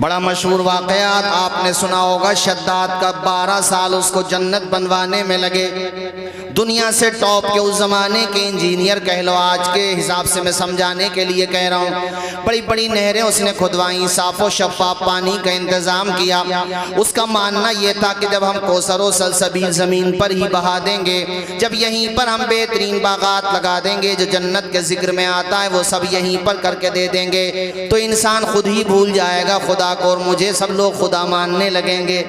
بڑا مشہور واقعات آپ نے سنا ہوگا، شداد کا 12 سال اس کو جنت بنوانے میں لگے۔ دنیا سے ٹاپ کے اس زمانے کے انجینئر کہہ لو، آج کے حساب سے میں سمجھانے کے لیے کہہ رہا ہوں، بڑی بڑی نہریں اس نے کھدوائیں، صاف و شفاف پانی کا انتظام کیا۔ اس کا ماننا یہ تھا کہ جب ہم کوثر و سلسبیل زمین پر ہی بہا دیں گے، جب یہیں پر ہم بہترین باغات لگا دیں گے، جو جنت کے ذکر میں آتا ہے وہ سب یہیں پر کر کے دے دیں گے، تو انسان خود ہی بھول جائے گا خدا کو، اور مجھے سب لوگ خدا ماننے لگیں گے۔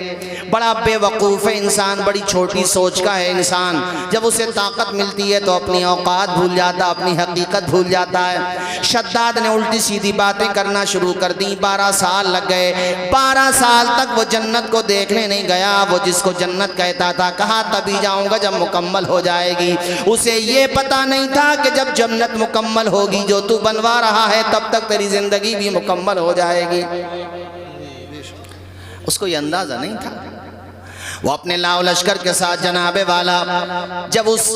بڑا بے وقوف ہے انسان، بڑی چھوٹی سوچ کا ہے انسان۔ جب اسے طاقت ملتی ہے تو اپنی اوقات بھول جاتا، اپنی حقیقت بھول جاتا ہے۔ شداد نے الٹی سیدھی باتیں کرنا شروع کر دی۔ 12 سال لگ گئے، 12 سال تک وہ جنت کو دیکھنے نہیں گیا۔ وہ جس کو جنت کہتا تھا، کہا تبھی جاؤں گا جب مکمل ہو جائے گی۔ اسے یہ پتا نہیں تھا کہ جب جنت مکمل ہوگی، جو تو بنوا رہا ہے، تب تک تیری زندگی بھی مکمل ہو جائے گی۔ اس کو یہ اندازہ نہیں تھا۔ وہ اپنے لاؤ لشکر کے ساتھ جناب والا جب اس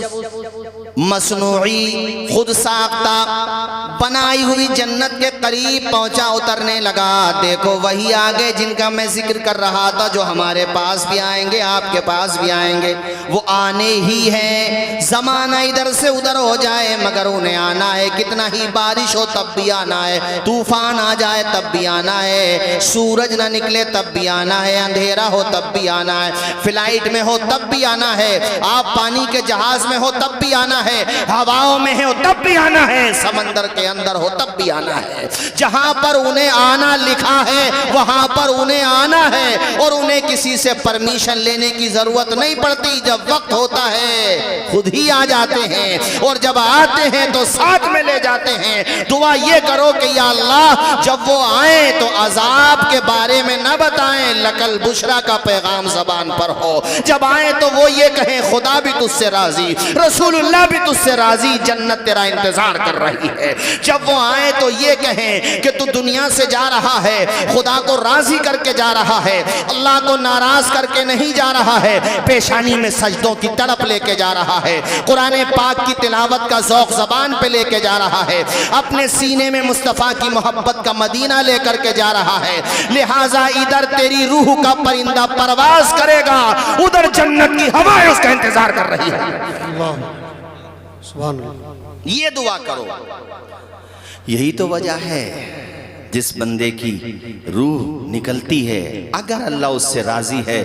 مصنوعی خود ساختہ بنائی ہوئی جنت کے قریب پہنچا، اترنے لگا، دیکھو وہی آگے جن کا میں ذکر کر رہا تھا، جو ہمارے پاس بھی آئیں گے، آپ کے پاس بھی آئیں گے، وہ آنے ہی ہیں۔ زمانہ ادھر سے ادھر ہو جائے مگر انہیں آنا ہے، کتنا ہی بارش ہو تب بھی آنا ہے، طوفان آ جائے تب بھی آنا ہے، سورج نہ نکلے تب بھی آنا ہے، اندھیرا ہو تب بھی آنا ہے، فلائٹ میں ہو تب بھی آنا ہے، آپ پانی کے جہاز میں ہو تب بھی آنا ہے، ہواؤں میں ہو تب بھی آنا ہے، سمندر کے اندر ہو تب بھی آنا ہے۔ جہاں پر انہیں آنا لکھا ہے وہاں پر انہیں آنا ہے، اور انہیں کسی سے پرمیشن لینے کی ضرورت نہیں پڑتی۔ جب وقت ہوتا ہے خود ہی آ جاتے ہیں، اور جب آتے ہیں تو ساتھ میں لے جاتے ہیں۔ دعا یہ کرو کہ یا اللہ جب وہ آئیں تو عذاب کے بارے میں نہ بتائیں، لکل بشرا کا پیغام زبان پر ہو۔ جب آئیں تو وہ یہ کہیں خدا بھی تجھ سے راضی، رسول اللہ بھی تجھ سے راضی، جنت تیرا انتظار کر رہی ہے۔ جب وہ آئیں تو یہ کہیں کہ تو دنیا سے جا رہا ہے، خدا کو راضی کر کے جا رہا ہے، اللہ کو ناراض کر کے نہیں جا رہا ہے، پیشانی میں سجدوں کی تڑپ لے کے جا رہا ہے، قرآن پاک کی تلاوت کا ذوق زبان پہ لے کے جا رہا ہے، اپنے سینے میں مصطفیٰ کی محبت کا مدینہ لے کر کے جا رہا ہے۔ لہٰذا ادھر تیری روح کا پرندہ پرواز کرے گا، ادھر جنت کی ہوائیں اس کا انتظار کر رہی ہے۔ سبحان اللہ۔ یہ دعا کرو۔ یہی تو وجہ ہے جس بندے کی روح نکلتی ہے، اگر اللہ اس سے راضی ہے،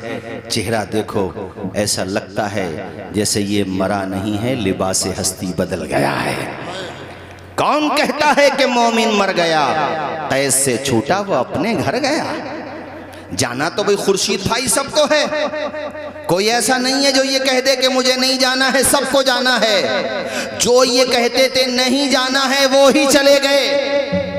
چہرہ دیکھو ایسا لگتا ہے جیسے یہ مرا نہیں ہے، لباس ہستی بدل گیا ہے۔ کون کہتا ہے کہ مومن مر گیا؟ قید سے چھوٹا وہ اپنے گھر گیا۔ جانا تو بھئی خورشید بھائی سب کو ہے، کوئی ایسا نہیں ہے جو یہ کہہ دے کہ مجھے نہیں جانا ہے، سب کو جانا ہے۔ جو یہ کہتے تھے نہیں جانا ہے وہ ہی چلے گئے۔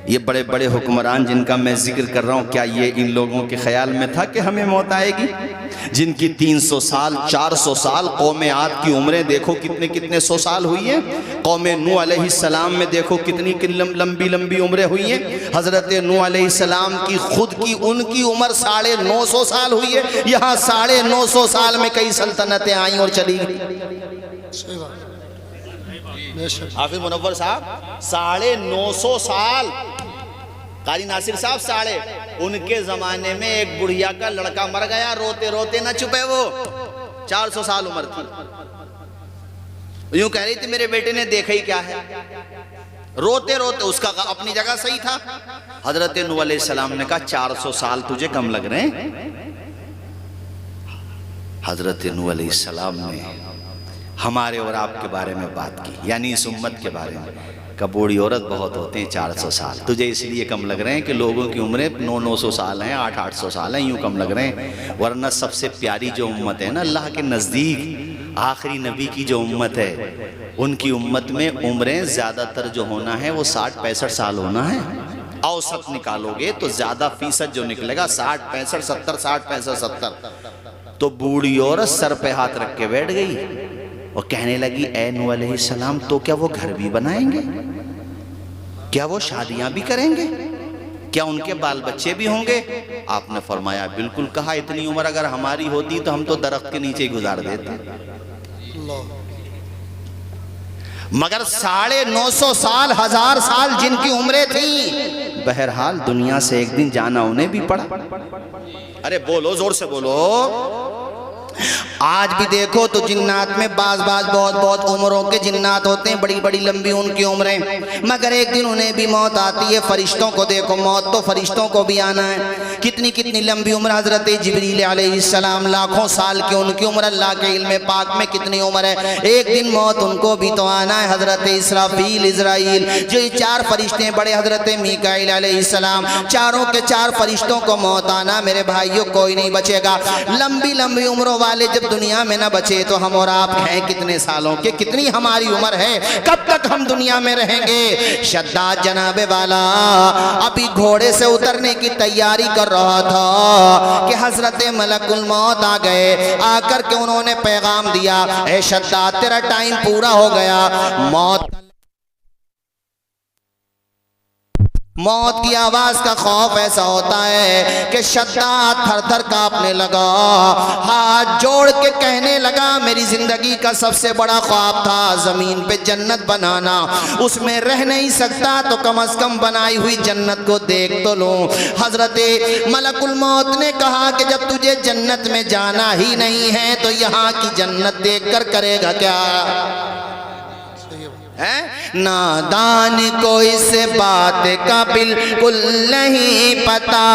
یہ بڑے بڑے حکمران جن کا میں ذکر کر رہا ہوں، کیا یہ ان لوگوں کے خیال میں تھا کہ ہمیں موت آئے گی؟ جن کی 300 سال 400 سال، قوم عاد کی عمریں دیکھو کتنے سو سال ہوئی ہیں، قوم نوح علیہ السلام میں دیکھو کتنی لمبی عمریں ہوئی ہیں، حضرت نوح علیہ السلام کی خود کی ان کی عمر 950 سال ہوئی ہے، یہاں 950 سال میں کئی سلطنتیں آئیں اور چلی گئی۔ حافظ منور صاحب 950 سال، قاری ناصر صاحب ان کے زمانے میں ایک بڑھیا کا لڑکا مر گیا، روتے روتے نہ چھپے، وہ 400 سال عمر تھی، یوں کہہ رہی تھی میرے بیٹے نے دیکھا ہی کیا ہے، روتے روتے، اس کا اپنی جگہ صحیح تھا۔ حضرت نوح علیہ السلام نے کہا 400 سال تجھے کم لگ رہے ہیں؟ حضرت نوح علیہ السلام نے ہمارے اور آپ کے بارے میں بات کی، یعنی اس امت کے بارے میں، کہ بوڑھی عورت بہت ہوتے ہیں 400 سال، تجھے اس لیے کم لگ رہے ہیں کہ لوگوں کی عمریں 900 سال ہیں، 800 سال ہیں، یوں کم لگ رہے ہیں، ورنہ سب سے پیاری جو امت ہے نا اللہ کے نزدیک، آخری نبی کی جو امت ہے، ان کی امت میں عمریں زیادہ تر جو ہونا ہے وہ 60-65 سال ہونا ہے۔ اوسط نکالو گے تو زیادہ فیصد جو نکلے گا 60-65 70، 60-65 70۔ تو بوڑھی عورت سر پہ ہاتھ رکھ کے بیٹھ گئی اور کہنے لگی اے نوح علیہ السلام، تو کیا وہ گھر بھی بنائیں گے؟ کیا وہ شادیاں بھی کریں گے؟ کیا ان کے بال بچے بھی ہوں گے؟ آپ نے فرمایا بالکل، کہا اتنی عمر اگر ہماری ہوتی تو ہم تو درخت کے نیچے گزار دیتے۔ مگر 950 سال 1000 سال جن کی عمریں تھیں، بہرحال دنیا سے ایک دن جانا انہیں بھی پڑا. ارے بولو زور سے بولو. آج بھی دیکھو تو جنات میں بعض بہت عمروں کے جنات ہوتے ہیں, بڑی بڑی لمبی ان کی عمریں, مگر ایک دن انہیں بھی موت آتی ہے. فرشتوں کو دیکھو, موت تو فرشتوں کو بھی آنا ہے. کتنی لمبی عمر حضرت جبریل علیہ السلام, لاکھوں سال کی ان کی عمر, اللہ کے علم پاک میں کتنی عمر ہے. ایک دن موت ان کو بھی تو آنا ہے. حضرت اسرافیل, اسرائیل, جو یہ 4 فرشتے ہیں بڑے, حضرت میکائیل علیہ السلام, چاروں کے 4 فرشتوں کو موت آنا. میرے بھائیوں کوئی نہیں بچے گا. لمبی عمروں والے جب دنیا میں نہ بچے تو ہم اور آپ ہیں کتنے سالوں کے, کتنی ہماری عمر ہے, کب تک ہم دنیا میں رہیں گے. شداد جناب والا ابھی گھوڑے سے اترنے کی تیاری کر رہا تھا کہ حضرت ملک الموت آ گئے. آ کر کے انہوں نے پیغام دیا, اے شداد تیرا ٹائم پورا ہو گیا. موت کی آواز کا خوف ایسا ہوتا ہے کہ شداد تھر تھر کانپنے لگا, ہاتھ جوڑ کے کہنے لگا میری زندگی کا سب سے بڑا خواب تھا زمین پہ جنت بنانا, اس میں رہ نہیں سکتا تو کم از کم بنائی ہوئی جنت کو دیکھ تو لوں. حضرت ملک الموت نے کہا کہ جب تجھے جنت میں جانا ہی نہیں ہے تو یہاں کی جنت دیکھ کر کرے گا کیا. نادان کو اس بات کا بالکل نہیں پتا,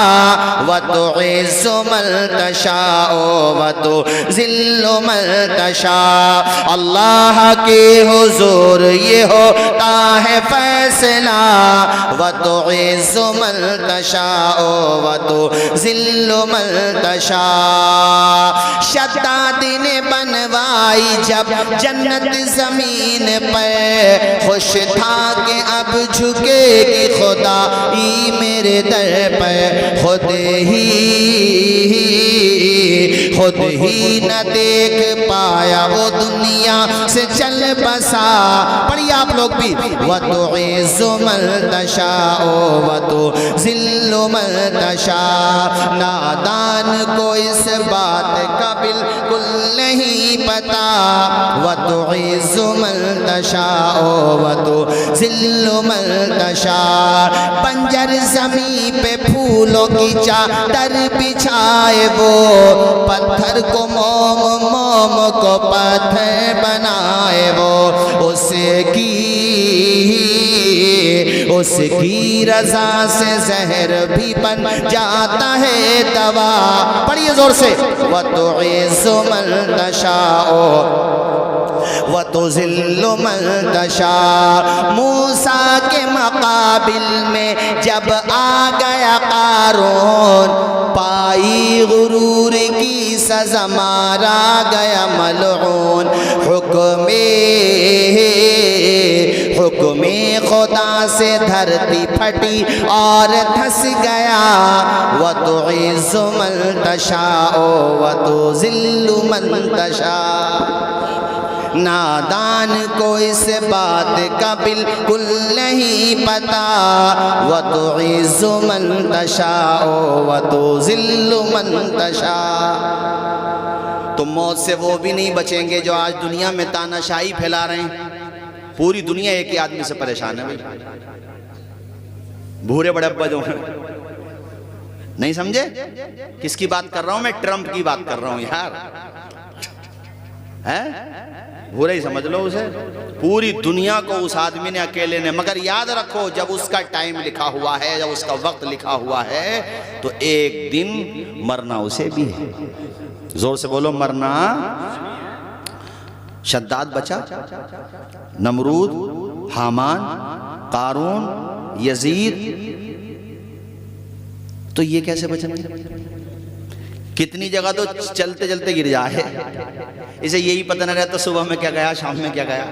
وَتُعِزُّ مَن تَشَاءُ وَتُذِلُّ مَن تَشَاءُ. اللہ کے حضور یہ ہوتا ہے فیصلہ, وَتُعِزُّ مَن تَشَاءُ وَتُذِلُّ مَن تَشَاءُ. شداد نے بنوائی جب جنت زمین پر, خوش تھا کہ اب جھکے گی خدائی میرے در پر. خود ہی نہ دیکھ پایا وہ دنیا سے چل بسا. پڑھیے آپ لوگ بھی, وَتُعِزُّ مَن تَشَاءُ وَتُذِلُّ مَن تَشَاءُ. نادان کو اس بات کا بالکل نہیں پتا, وَتُعِزُّ مَن تَشَاءُ وَتُذِلُّ مَن تَشَاءُ. بنجر زمین پہ پھولوں کی چادر بچھائے وہ, پتھر کو موم کو پتھر بنائے وہ, اس کی رضا سے زہر بھی بن جاتا ہے دوا. پڑھیے زور سے, وَتُعِزُّ مَن تَشَاءُ وَتُذِلُّ مَن تَشَاءُ. موسیٰ کے مقابل میں جب آ گیا قارون, پائی غرور کی سزا مارا گیا ملعون. حکم خدا سے دھرتی پھٹی اور دھس گیا, وَتُعِزُّ مَن تَشَاءُ وَتُذِلُّ مَن تَشَاءُ. نادان کو اس بات کا بالکل نہیں پتا, وَتُعِزُّ مَن تَشَاءُ وَتُذِلُّ مَن تَشَاءُ. تو موت سے وہ بھی نہیں بچیں گے جو آج دنیا میں تاناشائی پھیلا رہے ہیں. پوری دنیا ایک ہی آدمی سے پریشان ہے, بھورے بڑے ابا جو ہیں. نہیں سمجھے کس کی بات کر رہا ہوں میں؟ ٹرمپ کی بات کر رہا ہوں یار. بھورا ہی سمجھ لو اسے. پوری دنیا کو اس آدمی نے اکیلے نے, مگر یاد رکھو جب اس کا ٹائم لکھا ہوا ہے, جب اس کا وقت لکھا ہوا ہے تو ایک دن مرنا اسے بھی ہے. زور سے بولو, مرنا. شداد بچا, نمرود, حامان, قارون, یزید, تو یہ کیسے بچیں گے؟ کتنی جگہ تو چلتے چلتے گر جائے, اسے یہی پتہ نہ رہتا صبح میں کیا گیا شام میں کیا گیا.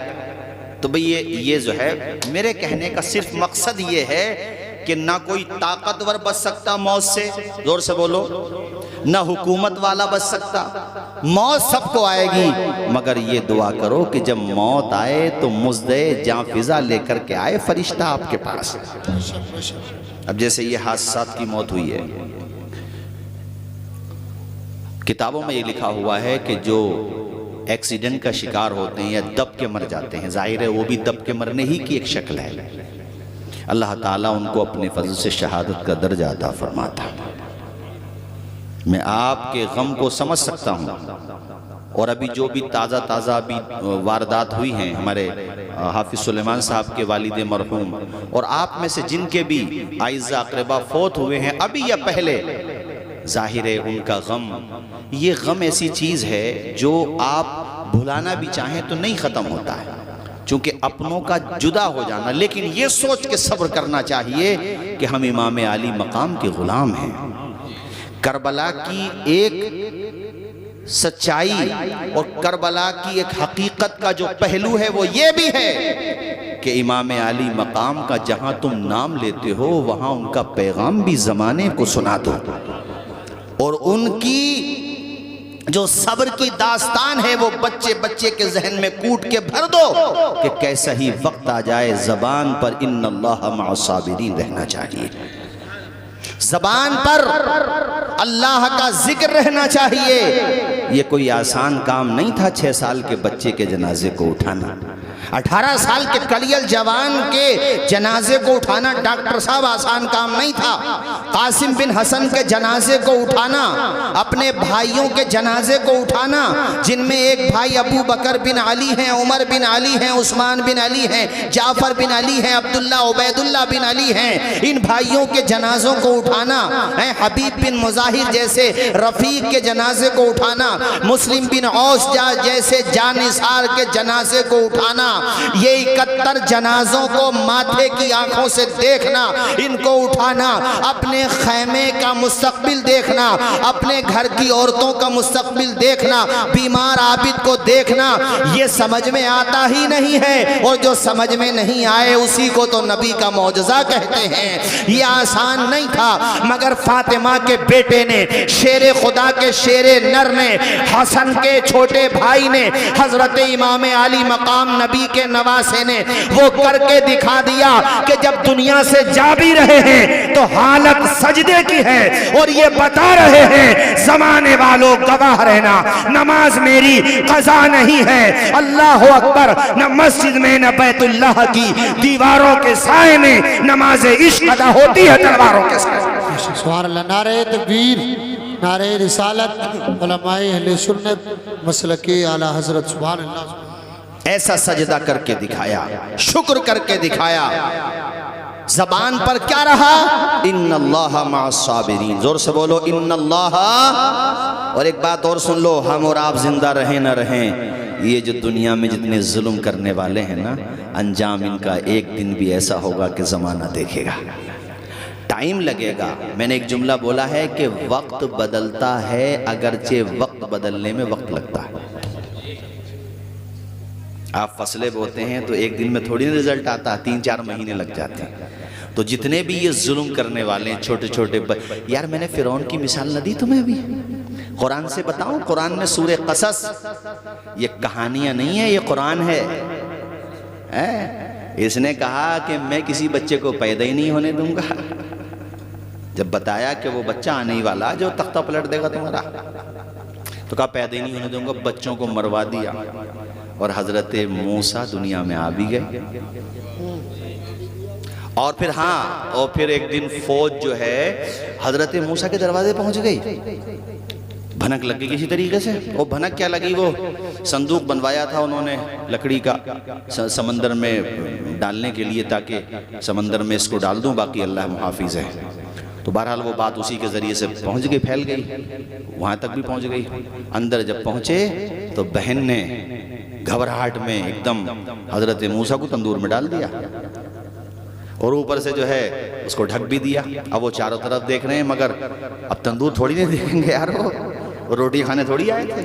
تو بھئی یہ جو ہے میرے کہنے کا صرف مقصد یہ ہے کہ نہ کوئی طاقتور بچ سکتا موت سے, زور سے بولو, نہ حکومت والا بچ سکتا. موت سب کو آئے گی, مگر یہ دعا کرو کہ جب موت آئے تو مزدے جاں فضا لے کر کے آئے فرشتہ آپ کے پاس. اب جیسے یہ حادثات کی موت ہوئی ہے, کتابوں میں یہ لکھا ہوا ہے کہ جو ایکسیڈنٹ کا شکار ہوتے ہیں یا دب کے مر جاتے ہیں, ظاہر ہے وہ بھی دب کے مرنے ہی کی ایک شکل ہے. اللہ تعالیٰ ان کو اپنے فضل سے شہادت کا درجہ عطا فرماتا. میں آپ کے غم کو سمجھ سکتا ہوں. اور ابھی جو بھی تازہ ابھی واردات ہوئی ہیں ہمارے حافظ سلیمان صاحب کے والد مرحوم اور آپ میں سے جن کے بھی اعزاء اقربا فوت ہوئے ہیں ابھی یا پہلے، ظاہر ہے ان کا غم، یہ غم ایسی چیز ہے جو آپ بھلانا بھی چاہیں تو نہیں ختم ہوتا ہے، چونکہ اپنوں کا جدا ہو جانا. لیکن یہ سوچ کے صبر کرنا چاہیے کہ ہم امام عالی مقام کے غلام ہیں. کربلا کی ایک سچائی اور کربلا کی ایک حقیقت کا جو پہلو ہے وہ یہ بھی ہے کہ امام عالی مقام کا جہاں تم نام لیتے ہو وہاں ان کا پیغام بھی زمانے کو سنا دو، اور ان کی جو صبر کی داستان ہے وہ بچے بچے کے ذہن میں کوٹ کے بھر دو کہ کیسا ہی وقت آ جائے زبان پر ان اللہ مع الصابرین رہنا چاہیے. زبان پر اللہ کا ذکر رہنا چاہیے. یہ کوئی آسان کام نہیں تھا 6 سال کے بچے کے جنازے کو اٹھانا، 18 سال کے کلیل جوان کے جنازے کو اٹھانا ڈاکٹر صاحب آسان کام نہیں تھا. قاسم بن حسن کے جنازے کو اٹھانا، اپنے بھائیوں کے جنازے کو اٹھانا، جن میں ایک بھائی ابو بکر بن علی ہیں، عمر بن علی ہیں، عثمان بن علی ہیں، جعفر بن علی ہیں، عبداللہ عبید اللہ بن علی ہیں. ان بھائیوں کے جنازوں کو اٹھانا، حبیب بن مظاہر جیسے رفیق کے جنازے کو اٹھانا، مسلم بن عوس جیسے جانثار کے جنازے کو اٹھانا، یہ 71 جنازوں کو ماتھے کی آنکھوں سے دیکھنا، ان کو اٹھانا، اپنے خیمے کا مستقبل دیکھنا، اپنے گھر کی عورتوں کا مستقبل دیکھنا، بیمار عابد کو دیکھنا، یہ سمجھ میں آتا ہی نہیں ہے. اور جو سمجھ میں نہیں آئے اسی کو تو نبی کا معجزہ کہتے ہیں. یہ آسان نہیں تھا، مگر فاطمہ کے بیٹے نے، شیر خدا کے شیر نر نے، حسن کے چھوٹے بھائی نے، حضرت امام عالی مقام نبی کے نواسے نے وہ کر کے دکھا دیا کہ جب دنیا سے جا بھی رہے ہیں تو حالت سجدے کی ہے، اور یہ بتا رہے ہیں زمانے والوں گواہ رہنا، نماز میری قضا نہیں ہے. اللہ اکبر. نہ مسجد میں نہ بیت اللہ کی دیواروں کے سائے میں نماز عشق ادا ہوتی ہے تلواروں کے سائے. سبحان اللہ. نعرہ تکبیر، نعرہ رسالت، علماء اہل سنت مسلکی اعلی حضرت. سبحان اللہ. ایسا سجدہ کر کے دکھایا، شکر کر کے دکھایا. زبان پر کیا رہا؟ ان اللہ مع الصابرین. زور سے بولو ان اللہ. اور ایک بات اور سن لو، ہم اور آپ زندہ رہیں نہ رہیں، یہ جو دنیا میں جتنے ظلم کرنے والے ہیں نا، انجام ان کا ایک دن بھی ایسا ہوگا کہ زمانہ دیکھے گا. ٹائم لگے گا. میں نے ایک جملہ بولا ہے کہ وقت بدلتا ہے اگرچہ وقت بدلنے میں وقت لگتا ہے. آپ فصلیں بوتے ہیں تو ایک دن میں تھوڑی نہ رزلٹ آتا، 3-4 مہینے لگ جاتے ہیں. تو جتنے بھی یہ ظلم کرنے والے ہیں چھوٹے چھوٹے یار میں نے فرعون کی مثال نہ دی تمہیں ابھی؟ قرآن سے بتاؤں، قرآن میں سورہ قصص، یہ کہانیاں نہیں ہیں، یہ قرآن ہے. اس نے کہا کہ میں کسی بچے کو پیدا ہی نہیں ہونے دوں گا. جب بتایا کہ وہ بچہ آنے ہی والا جو تختہ پلٹ دے گا تمہارا، تو کہا پیدا ہی نہیں ہونے دوں گا. بچوں کو مروا دیا اور حضرت موسیٰ دنیا میں آ بھی گئے. اور پھر ایک دن فوج جو ہے حضرت موسیٰ کے دروازے پہنچ گئی. بھنک لگ گئی کسی طریقے سے. وہ بھنک کیا لگی؟ وہ صندوق بنوایا تھا انہوں نے لکڑی کا سمندر میں ڈالنے کے لیے، تاکہ سمندر میں اس کو ڈال دوں، باقی اللہ محافظ ہے. تو بہرحال وہ بات اسی کے ذریعے سے پہنچ گئی، پھیل گئی، وہاں تک بھی پہنچ گئی. اندر جب پہنچے تو بہن نے گھبراہٹ میں ایک دم حضرت موسیٰ کو تندور میں ڈال دیا، اور اوپر سے جو ہے اس کو ڈھک بھی دیا. اب وہ چاروں طرف دیکھ رہے ہیں، مگر اب تندور تھوڑی نہیں دیکھیں گے یار، وہ روٹی کھانے تھوڑی آئے تھے.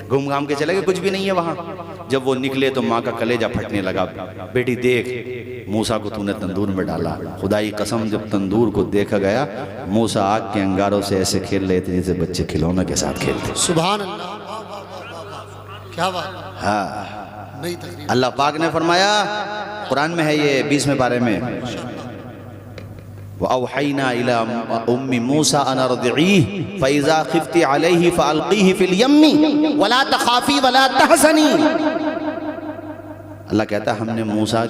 گھوم گھام کے چلے گئے، کچھ بھی نہیں ہے وہاں. جب وہ نکلے تو ماں کا کلیجہ پھٹنے لگا. بیٹی دیکھ، موسیٰ کو تو نے تندور میں ڈالا. خدائی قسم جب تندور کو دیکھا گیا، موسیٰ آگ کے انگاروں سے ایسے کھیل رہے تھے جیسے بچے کھلونے کے ساتھ کھیلتے. سبحان اللہ. کیا بات. اللہ پاک نے فرمایا، قرآن میں ہے یہ 20ویں پارے میں، وَأَوْحَيْنَا إِلَىٰ أُمِّ مُوسَىٰ أَنْ أَرْضِعِيهِ فَإِذَا خِفْتِ عَلَيْهِ فَأَلْقِيهِ فِي الْيَمِّ وَلَا تَخَافِي وَلَا تَحْزَنِي. اللہ کہتا ہے ہم نے موسیٰ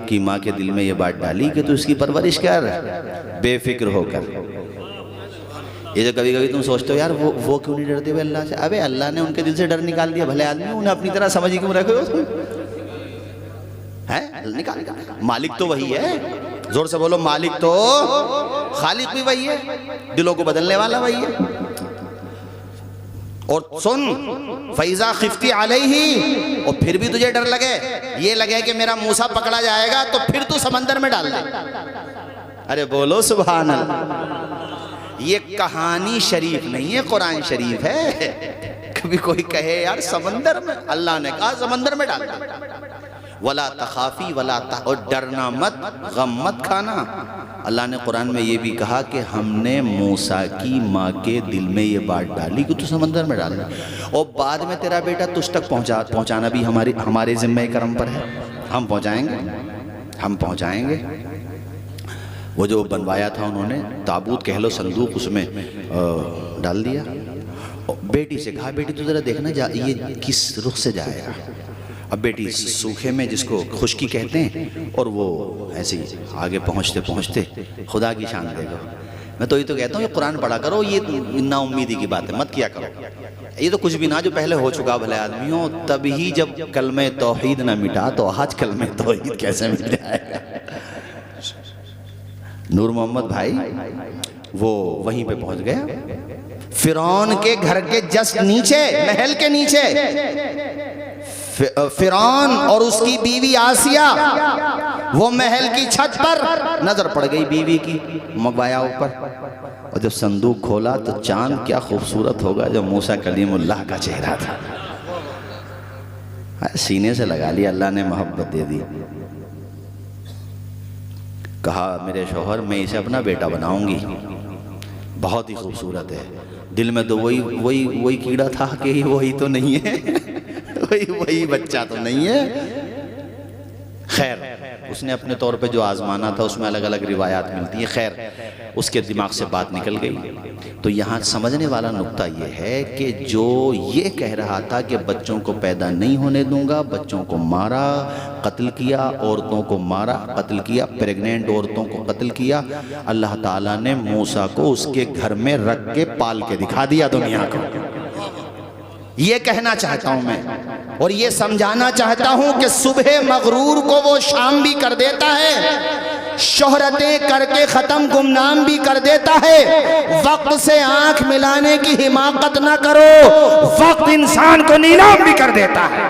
کی ماں کے دل میں یہ بات ڈالی کہ تو اس کی پرورش کر بے فکر ہو کر. یہ جو کبھی کبھی تم سوچتے ہو یار وہ کیوں نہیں ڈرتے اللہ سے؟ ابے اللہ نے ان کے دل سے ڈر نکال دیا. بھلے آدمی انہیں اپنی طرح سمجھی کیوں رکھے ہو نکال. مالک تو وہی ہے. زور سے بولو مالک تو خالق بھی وہی ہے, دلوں کو بدلنے والا وہی ہے. اور سن فَإِذَا خِفْتِ عَلَيْهِ, اور پھر بھی تجھے ڈر لگے, یہ لگے کہ میرا موسیٰ پکڑا جائے گا تو پھر تو سمندر میں ڈال دے. ارے بولو سبحان اللہ. یہ کہانی شریف نہیں ہے, قرآن شریف ہے. کبھی کوئی کہے یار سمندر میں, اللہ نے کہا سمندر میں ڈال دے. وَلَا تَخَافِي وَلَا اور ڈرنا مت, غم مت کھانا. اللہ نے قرآن میں یہ بھی کہا کہ ہم نے موسیٰ کی ماں کے دل میں یہ بات ڈالی کہ تو سمندر میں ڈال دے, اور بعد میں تیرا بیٹا تجھ تک پہنچانا بھی ہمارے ذمہ کرم پر ہے. ہم پہنچائیں گے. وہ جو بنوایا تھا انہوں نے تابوت کہہ لو, صندوق, اس میں ڈال دیا. بیٹی سے کہا بیٹی تو ذرا دیکھنا یہ کس رخ سے جائے گا. اب بیٹی سوکھے میں جس کو خشکی کہتے ہیں, اور وہ ایسے ہی آگے پہنچتے پہنچتے خدا کی شان دے گا. میں تو یہ تو کہتا ہوں یہ قرآن پڑھا کرو, یہ نا امیدی کی بات ہے مت کیا کرو. یہ تو کچھ بھی نہ جو پہلے ہو چکا بھلے آدمی ہو, تب ہی جب کلمہ توحید نہ مٹا تو آج کلمہ توحید کیسے مٹ جائے گا. نور محمد بھائی وہ وہیں پہ پہنچ گیا, فرعون کے گھر کے جسٹ نیچے, محل کے نیچے. فرعون اور اس کی بیوی آسیہ, وہ محل کی چھت پر نظر پڑ گئی بیوی کی مغوایا اوپر. اور جب صندوق کھولا تو چاند کیا خوبصورت ہوگا جو موسیٰ کلیم اللہ کا چہرہ تھا. سینے سے لگا لیا, اللہ نے محبت دے دی. کہا میرے شوہر میں اسے اپنا بیٹا بناؤں گی, بہت ہی خوبصورت ہے. دل میں تو وہی کیڑا تھا کہ وہی تو نہیں ہے, وہی بچہ تو نہیں ہے. خیر اس نے اپنے طور پہ جو آزمانا تھا اس میں الگ الگ روایات ملتی ہیں. خیر اس کے دماغ سے بات نکل گئی. تو یہاں سمجھنے والا نقطہ یہ ہے کہ جو یہ کہہ رہا تھا کہ بچوں کو پیدا نہیں ہونے دوں گا, بچوں کو مارا, قتل کیا, عورتوں کو مارا, قتل کیا, پریگنینٹ عورتوں کو قتل کیا, اللہ تعالیٰ نے موسیٰ کو اس کے گھر میں رکھ کے پال کے دکھا دیا دنیا کو. یہ کہنا چاہتا ہوں میں, اور یہ سمجھانا چاہتا ہوں کہ صبح مغرور کو وہ شام بھی کر دیتا ہے, شہرتیں کر کے ختم گمنام بھی کر دیتا ہے. وقت سے آنکھ ملانے کی حماقت نہ کرو, وقت انسان کو نیلام بھی کر دیتا ہے.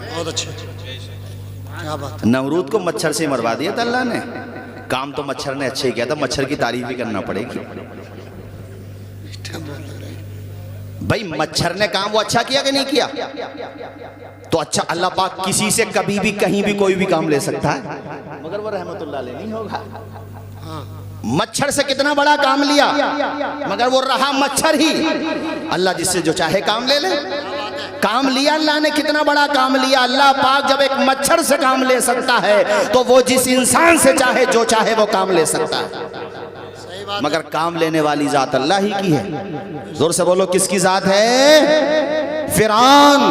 بہت اچھا, کیا بات. نمرود کو مچھر سے مروا دیا تھا اللہ نے. کام تو مچھر نے اچھے کیا تھا, مچھر کی تعریف بھی کرنا پڑے گی. بھائی مچھر نے کام وہ اچھا کیا کہ نہیں کیا؟ تو اچھا اللہ پاک کسی سے کبھی بھی کہیں بھی کوئی بھی کام لے سکتا ہے, مگر وہ رحمت اللہ علیہ نہیں ہوگا. مچھر سے کتنا بڑا کام لیا, مگر وہ رہا مچھر ہی. اللہ جس سے جو چاہے کام لے لے. کام لیا اللہ نے, کتنا بڑا کام لیا. اللہ پاک جب ایک مچھر سے کام لے سکتا ہے تو وہ جس انسان سے چاہے جو چاہے وہ کام لے سکتا ہے. مگر کام لینے والی ذات اللہ ہی کی ہے. زور سے بولو کس کی ذات ہے؟ فرعون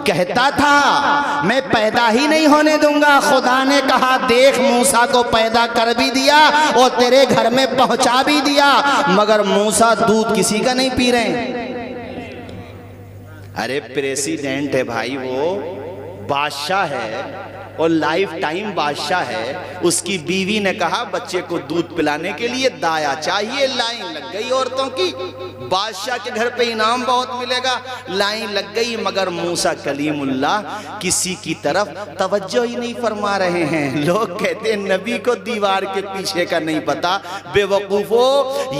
کہتا تھا میں پیدا ہی نہیں ہونے دوں گا. خدا نے کہا دیکھ موسیٰ کو پیدا کر بھی دیا اور تیرے گھر میں پہنچا بھی دیا, مگر موسیٰ دودھ کسی کا نہیں پی رہے ہیں. ارے پریسیڈنٹ ہے بھائی, وہ بادشاہ ہے اور لائف ٹائم بادشاہ ہے. اس کی بیوی نے کہا بچے کو دودھ پلانے کے لیے دایا چاہیے. لائن لگ گئی عورتوں کی, بادشاہ کے گھر پہ انعام بہت ملے گا, لائن لگ گئی. مگر موسیٰ کلیم اللہ کسی کی طرف توجہ ہی نہیں فرما رہے ہیں. لوگ کہتے ہیں نبی کو دیوار کے پیچھے کا نہیں پتا. بے وقوفو,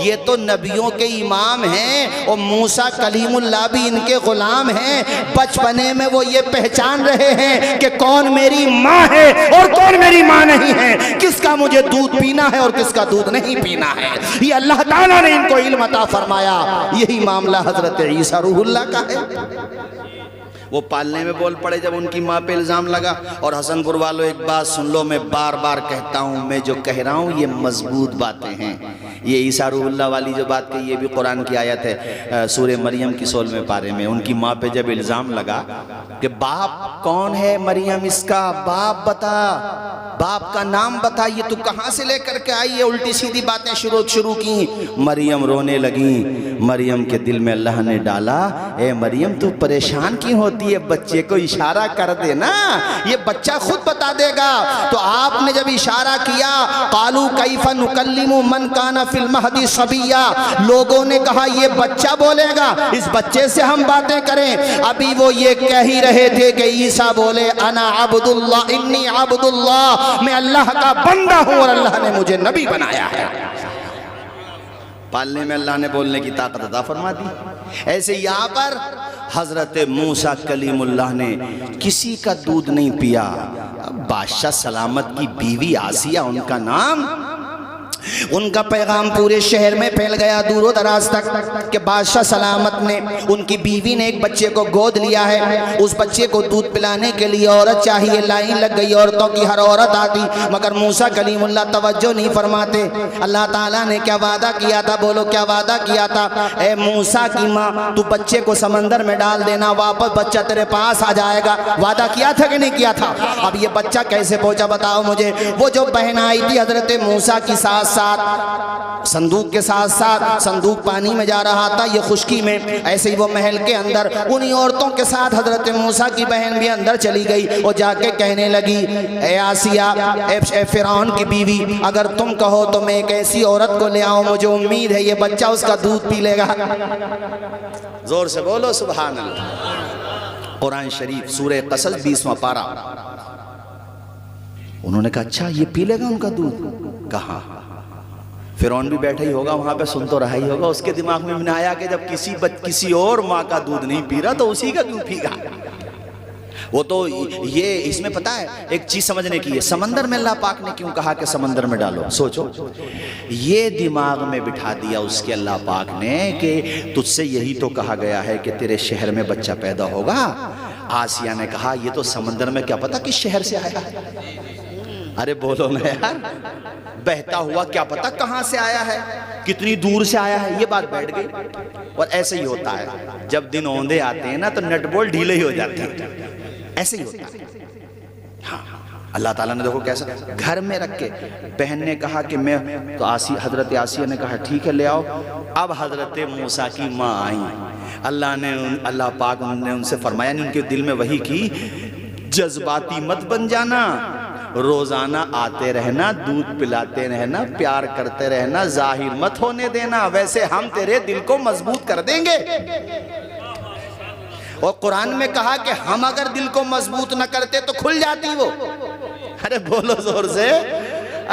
یہ تو نبیوں کے امام ہیں اور موسیٰ کلیم اللہ بھی ان کے غلام ہیں. بچپنے میں وہ یہ پہچان رہے ہیں کہ کون میری ماں ہے اور کون میری ماں نہیں ہے, کس کا مجھے دودھ پینا ہے اور کس کا دودھ نہیں پینا ہے. یہ اللہ تعالیٰ نے ان کو علم عطا فرمایا. یہی معاملہ حضرت عیسیٰ روح اللہ کا ہے. وہ پالنے میں بول پڑے جب ان کی ماں پہ الزام لگا. اور حسن پور والوں ایک بات سن لو, میں بار بار کہتا ہوں, میں جو کہہ رہا ہوں یہ مضبوط باتیں ہیں. یہ عیسیٰ روح اللہ والی جو بات کہی, یہ بھی قرآن کی آیت ہے سورہ مریم کی 16ویں پارے میں. ان کی ماں پہ جب الزام لگا کہ باپ کون ہے مریم اس کا, باپ بتا, باپ کا نام بتا, یہ تو کہاں سے لے کر کے آئی, یہ الٹی سیدھی باتیں شروع کی. مریم رونے لگیں. مریم کے دل میں اللہ نے ڈالا, اے مریم تو پریشان کیوں ہوتی ہے, بچے کو اشارہ کر دے نا, یہ بچہ خود بتا دے گا. تو آپ نے جب اشارہ کیا, قالوا کیف نکلم من کان فی المہد صبیا, لوگوں نے کہا یہ بچہ بولے گا, اس بچے سے ہم باتیں کریں. ابھی وہ یہ کہہ ہی رہے تھے کہ عیسیٰ بولے انا عبد اللہ, انی عبد اللہ, میں اللہ کا بندہ ہوں اور اللہ نے مجھے نبی بنایا ہے. پالنے میں اللہ نے بولنے کی طاقت عطا فرما دی. ایسے یہاں پر حضرت موسیٰ کلیم اللہ نے کسی کا دودھ نہیں پیا. بادشاہ سلامت کی بیوی آسیہ ان کا نام, ان کا پیغام پورے شہر میں پھیل گیا دور و دراز تک کہ بادشاہ سلامت نے, ان کی بیوی نے ایک بچے کو گود لیا ہے. اس بچے کو دودھ پلانے کے لیے عورت چاہیے, لائن لگ گئی عورتوں کی, ہر عورت آتی, مگر موسیٰ کلیم اللہ توجہ نہیں فرماتے. اللہ تعالیٰ نے کیا وعدہ کیا تھا, بولو کیا وعدہ کیا تھا, اے موسیٰ کی ماں تو بچے کو سمندر میں ڈال دینا, واپس بچہ تیرے پاس آ جائے گا. وعدہ کیا تھا کہ نہیں کیا تھا؟ اب یہ بچہ کیسے پہنچا بتاؤ مجھے. وہ جو بہن آئی تھی حضرت موسیٰ کی ساتھ صندوق کے ساتھ ساتھ, صندوق پانی میں جا رہا تھا, یہ خشکی میں, ایسے ہی وہ محل کے اندر انہی عورتوں کے ساتھ حضرت موسیٰ کی بہن بھی اندر چلی گئی اور جا کے کہنے لگی, اے آسیہ, اے فرعون کی بیوی, اگر تم کہو تو میں ایک ایسی عورت کو لے آؤں, مجھے امید ہے یہ بچہ اس کا دودھ پی لے گا. زور سے بولو سبحان اللہ. قرآن شریف سورہ قصص 20واں پارہ. انہوں نے کہا اچھا یہ پی لے گا ان کا دودھ, کہاں. فرعون بھی بیٹھا ہی ہوگا وہاں پہ, سن تو رہا ہی ہوگا, اس کے دماغ میں نہیں آیا کہ جب کسی اور ماں کا دودھ نہیں پی رہا تو اسی کا کیوں پی گا. وہ تو یہ اس میں پتہ ہے ایک چیز سمجھنے کی ہے, سمندر میں اللہ پاک نے کیوں کہا کہ سمندر میں ڈالو, سوچو. یہ دماغ میں بٹھا دیا اس کے اللہ پاک نے کہ تجھ سے یہی تو کہا گیا ہے کہ تیرے شہر میں بچہ پیدا ہوگا. آسیہ نے کہا یہ تو سمندر میں کیا پتا کس شہر سے آیا ہے. ارے بولو نا یار, بہتا ہوا کیا پتا کہاں سے آیا ہے, کتنی دور سے آیا ہے, یہ بات بیٹھ گئی. اور ایسے ہی ہوتا ہے جب دن اوندے آتے ہیں نا تو نٹ بول ڈھیلے ہی ہو جاتے ہیں, ایسے ہی ہوتا ہے. ہاں اللہ تعالیٰ نے دیکھو کیسا گھر میں رکھ کے. بہن نے کہا کہ میں تو حضرت آسیہ نے کہا ٹھیک ہے لے آؤ. اب حضرت موسیٰ کی ماں آئیں, اللہ پاک نے ان سے فرمایا, ان کے دل میں وہی کی, جذباتی مت بن جانا, روزانہ آتے رہنا, دودھ پلاتے رہنا, پیار کرتے رہنا, ظاہر مت ہونے دینا, ویسے ہم تیرے دل کو مضبوط کر دیں گے. اور قرآن میں کہا کہ ہم اگر دل کو مضبوط نہ کرتے تو کھل جاتی وہ. ارے بولو زور سے,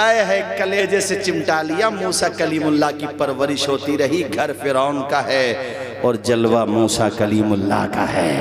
آئے ہے کلیجے سے چمٹا لیا. موسیٰ کلیم اللہ کی پرورش ہوتی رہی, گھر فرعون کا ہے اور جلوہ موسیٰ کلیم اللہ کا ہے.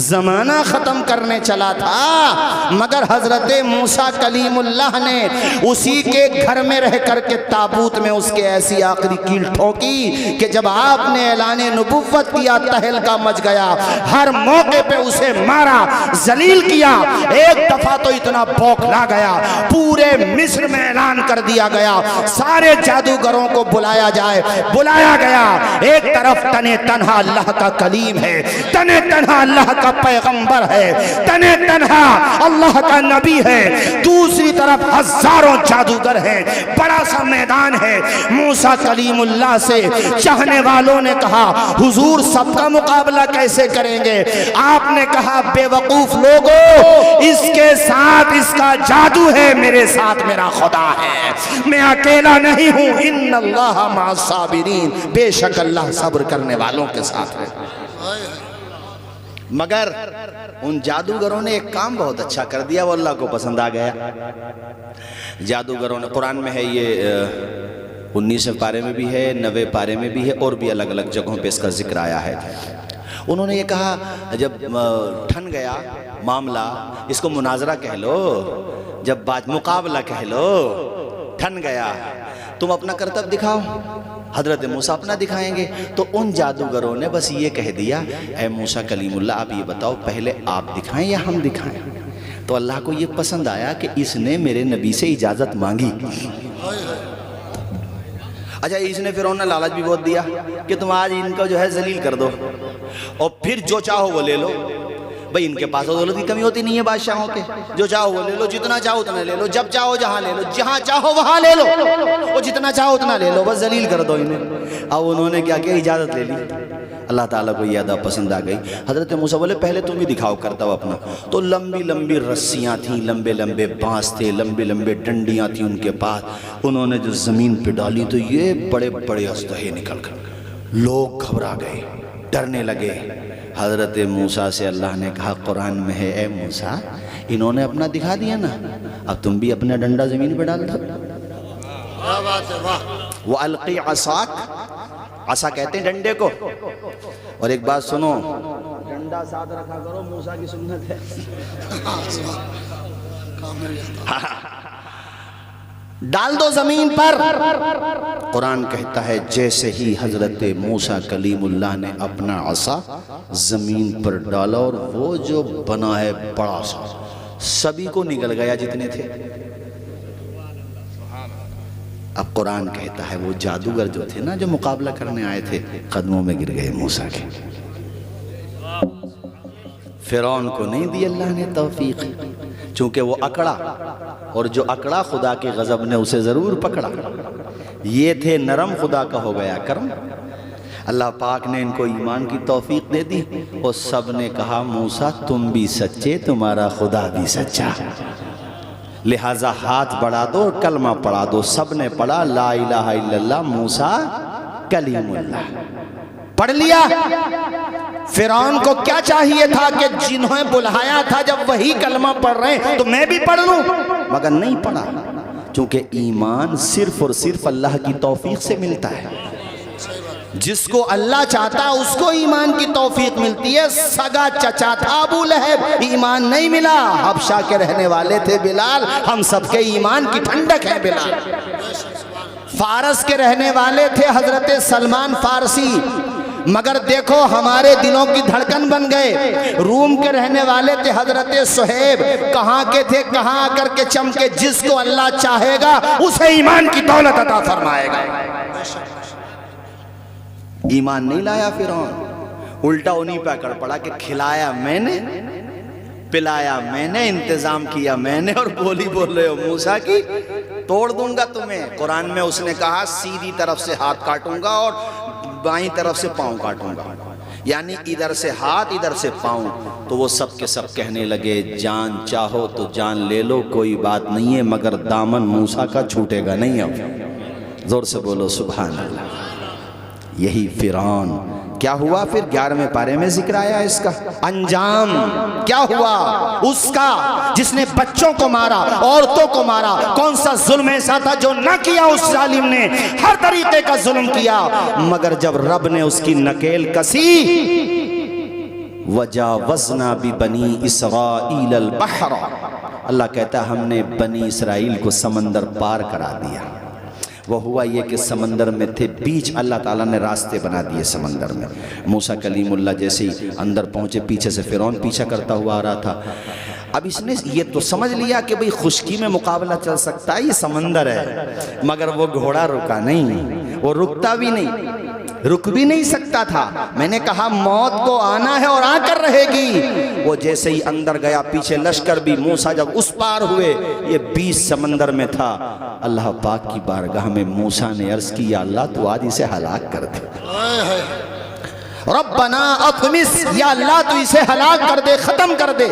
زمانہ ختم کرنے چلا تھا مگر حضرت موسیٰ کلیم اللہ نے اسی کے گھر میں رہ کر کے تابوت میں اس کے ایسی آخری کیل ٹھوکی کہ جب آپ نے اعلان نبوت کیا تہلکا مچ گیا. ہر موقع پہ اسے مارا, ذلیل کیا. ایک دفعہ تو اتنا بوکھلا گیا, پورے مصر میں اعلان کر دیا گیا سارے جادوگروں کو بلایا جائے. بلایا گیا, ایک طرف تنے تنہا اللہ کا کلیم ہے, تنے تنہا اللہ کا پیغمبر ہے, تنے تنہا اللہ کا نبی ہے, دوسری طرف ہزاروں جادوگر ہیں, بڑا سا میدان ہے. موسیٰ کلیم اللہ سے چاہنے والوں نے کہا حضور سب کا مقابلہ کیسے کریں گے؟ آپ نے کہا بے وقوف لوگو, اس کے ساتھ اس کا جادو ہے, میرے ساتھ میرا خدا ہے, میں اکیلا نہیں ہوں. ان اللہ مع الصابرین, بے شک اللہ صبر کرنے والوں کے ساتھ ہے. مگر ان جادوگروں نے ایک کام بہت اچھا کر دیا, وہ اللہ کو پسند آ گیا. جادوگروں نے, قرآن میں ہے یہ 19 پارے میں بھی ہے, 90 پارے میں بھی ہے, اور بھی الگ الگ جگہوں پہ اس کا ذکر آیا ہے. انہوں نے یہ کہا جب ٹھن گیا معاملہ, اس کو مناظرہ کہہ لو, جب بات مقابلہ کہہ لو, ٹھن گیا, تم اپنا کرتب دکھاؤ, حضرت موسیٰ اپنا دکھائیں گے. تو ان جادوگروں نے بس یہ کہہ دیا اے موسیٰ کلیم اللہ آپ یہ بتاؤ پہلے آپ دکھائیں یا ہم دکھائیں. تو اللہ کو یہ پسند آیا کہ اس نے میرے نبی سے اجازت مانگی. اچھا اس نے فرعون نے لالچ بھی بہت دیا کہ تم آج ان کو جو ہے ذلیل کر دو اور پھر جو چاہو وہ لے لو. بھئی ان کے پاس دولت کی کمی ہوتی نہیں ہے بادشاہوں کے, جو چاہو وہ لے لو, جتنا چاہو اتنا لے لو, جب چاہو جہاں لے لو, جہاں چاہو وہاں لے لو, اور جتنا چاہو اتنا لے لو, بس ذلیل کر دو انہیں. اب انہوں نے کیا کیا اجازت لے لی. اللہ تعالیٰ کو یہ ادا پسند آ گئی. حضرت موسیٰ بولے پہلے تم ہی دکھاؤ کرتا ہو اپنا. تو لمبی لمبی رسیاں تھیں, لمبے لمبے بانس تھے, لمبے لمبے ڈنڈیاں تھیں ان کے پاس. انہوں نے جو زمین پہ ڈالی تو یہ بڑے بڑے اژدہے نکل کر, لوگ گھبرا گئے, ڈرنے لگے. حضرت موسیٰ سے اللہ نے کہا قرآن میں ہے اے موسیٰ انہوں نے اپنا دکھا دیا نا, اب تم بھی اپنا ڈنڈا زمین پہ ڈال دو. وَأَلْقِ عَصَاكَ, عصا کہتے ہیں ڈنڈے کو. اور ایک بات سنو, ڈنڈا ساتھ رکھا کرو, موسیٰ کی سنت ہے. ڈال دو زمین پر. قرآن کہتا ہے جیسے ہی حضرت موسیٰ کلیم اللہ نے اپنا عصا زمین پر ڈالا اور وہ جو بنا ہے بڑا سا, سبھی کو نگل گیا جتنے تھے. اب قرآن کہتا ہے وہ جادوگر جو تھے نا جو مقابلہ کرنے آئے تھے قدموں میں گر گئے موسیٰ کے. فرعون کو نہیں دی اللہ نے توفیق, چونکہ وہ اکڑا, اور جو اکڑا خدا کے غضب نے اسے ضرور پکڑا. یہ تھے نرم, خدا کا ہو گیا کرم. اللہ پاک نے ان کو ایمان کی توفیق دے دی اور سب نے کہا موسیٰ تم بھی سچے, تمہارا خدا بھی سچا, لہٰذا ہاتھ بڑھا دو اور کلمہ پڑھا دو. سب نے پڑھا لا الہ الا اللہ موسیٰ کلیم اللہ. پڑھ لیا. فرعون کو کیا چاہیے تھا کہ جنہوں نے بلایا تھا جب وہی کلمہ پڑھ رہے ہیں تو میں بھی پڑھ لوں, مگر نہیں پڑھا, چونکہ ایمان صرف اور صرف اللہ کی توفیق سے ملتا ہے. جس کو اللہ چاہتا اس کو ایمان کی توفیق ملتی ہے. سگا چچا تھا ابو لہب, ایمان نہیں ملا. حبشہ کے رہنے والے تھے بلال, ہم سب کے ایمان کی ٹھنڈک ہے بلال. فارس کے رہنے والے تھے حضرت سلمان فارسی, مگر دیکھو ہمارے دلوں کی دھڑکن بن گئے. روم کے رہنے والے تھے حضرت صہیب, کہاں کے تھے کہاں آ کر کے چمکے. جس کو اللہ چاہے گا اسے ایمان کی دولت عطا فرمائے گا. ایمان نہیں لایا فرعون, الٹا انہی پہ اکڑ پڑا کہ کھلایا میں نے, پلایا میں نے, انتظام کیا میں نے, اور بولی بول رہے ہو موسیٰ کی توڑ دوں گا تمہیں. قرآن میں اس نے کہا سیدھی طرف سے ہاتھ کاٹوں گا اور بائیں طرف سے پاؤں کاٹوں گا, یعنی ادھر سے ہاتھ ادھر سے پاؤں. تو وہ سب کے سب کہنے لگے جان چاہو تو جان لے لو, کوئی بات نہیں ہے, مگر دامن موسیٰ کا چھوٹے گا نہیں. اب زور سے بولو سبحان اللہ. یہی فرعون کیا ہوا پھر 11ویں پارے میں ذکر آیا اس کا انجام کیا ہوا اس کا, جس نے بچوں کو مارا, عورتوں کو مارا. کون سا ظلم ایسا تھا جو نہ کیا اس ظالم نے؟ ہر طریقے کا ظلم کیا, مگر جب رب نے اس کی نکیل کسی وَجَاوَزْنَا بِبَنِي إِسْرَائِيلَ الْبَحْرَ, اللہ کہتا ہے ہم نے بنی اسرائیل کو سمندر پار کرا دیا. وہ ہوا یہ کہ سمندر میں تھے بیچ, اللہ تعالیٰ نے راستے بنا دیے سمندر میں. موسیٰ کلیم اللہ جیسے ہی اندر پہنچے, پیچھے سے فرعون پیچھا کرتا ہوا آ رہا تھا. اب اس نے یہ تو سمجھ لیا کہ بھئی خشکی میں مقابلہ چل سکتا ہے, یہ سمندر ہے, مگر وہ گھوڑا رکا نہیں, وہ رکتا بھی نہیں, رک بھی نہیں سکتا تھا. میں نے کہا موت کو آنا ہے اور آ کر رہے گی. وہ جیسے ہی اندر گیا, پیچھے لشکر بھی. موسیٰ جب اس پار ہوئے, یہ 20 سمندر میں تھا. اللہ پاک کی بارگاہ میں موسیٰ نے عرض کی یا اللہ تو آج اسے ہلاک کر دے, ربنا اطمس, یا اللہ تو اسے ہلاک کر دے, ختم کر دے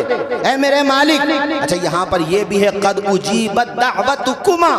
اے میرے مالک. اچھا یہاں پر یہ بھی ہے قد اجیبت دعوتکما,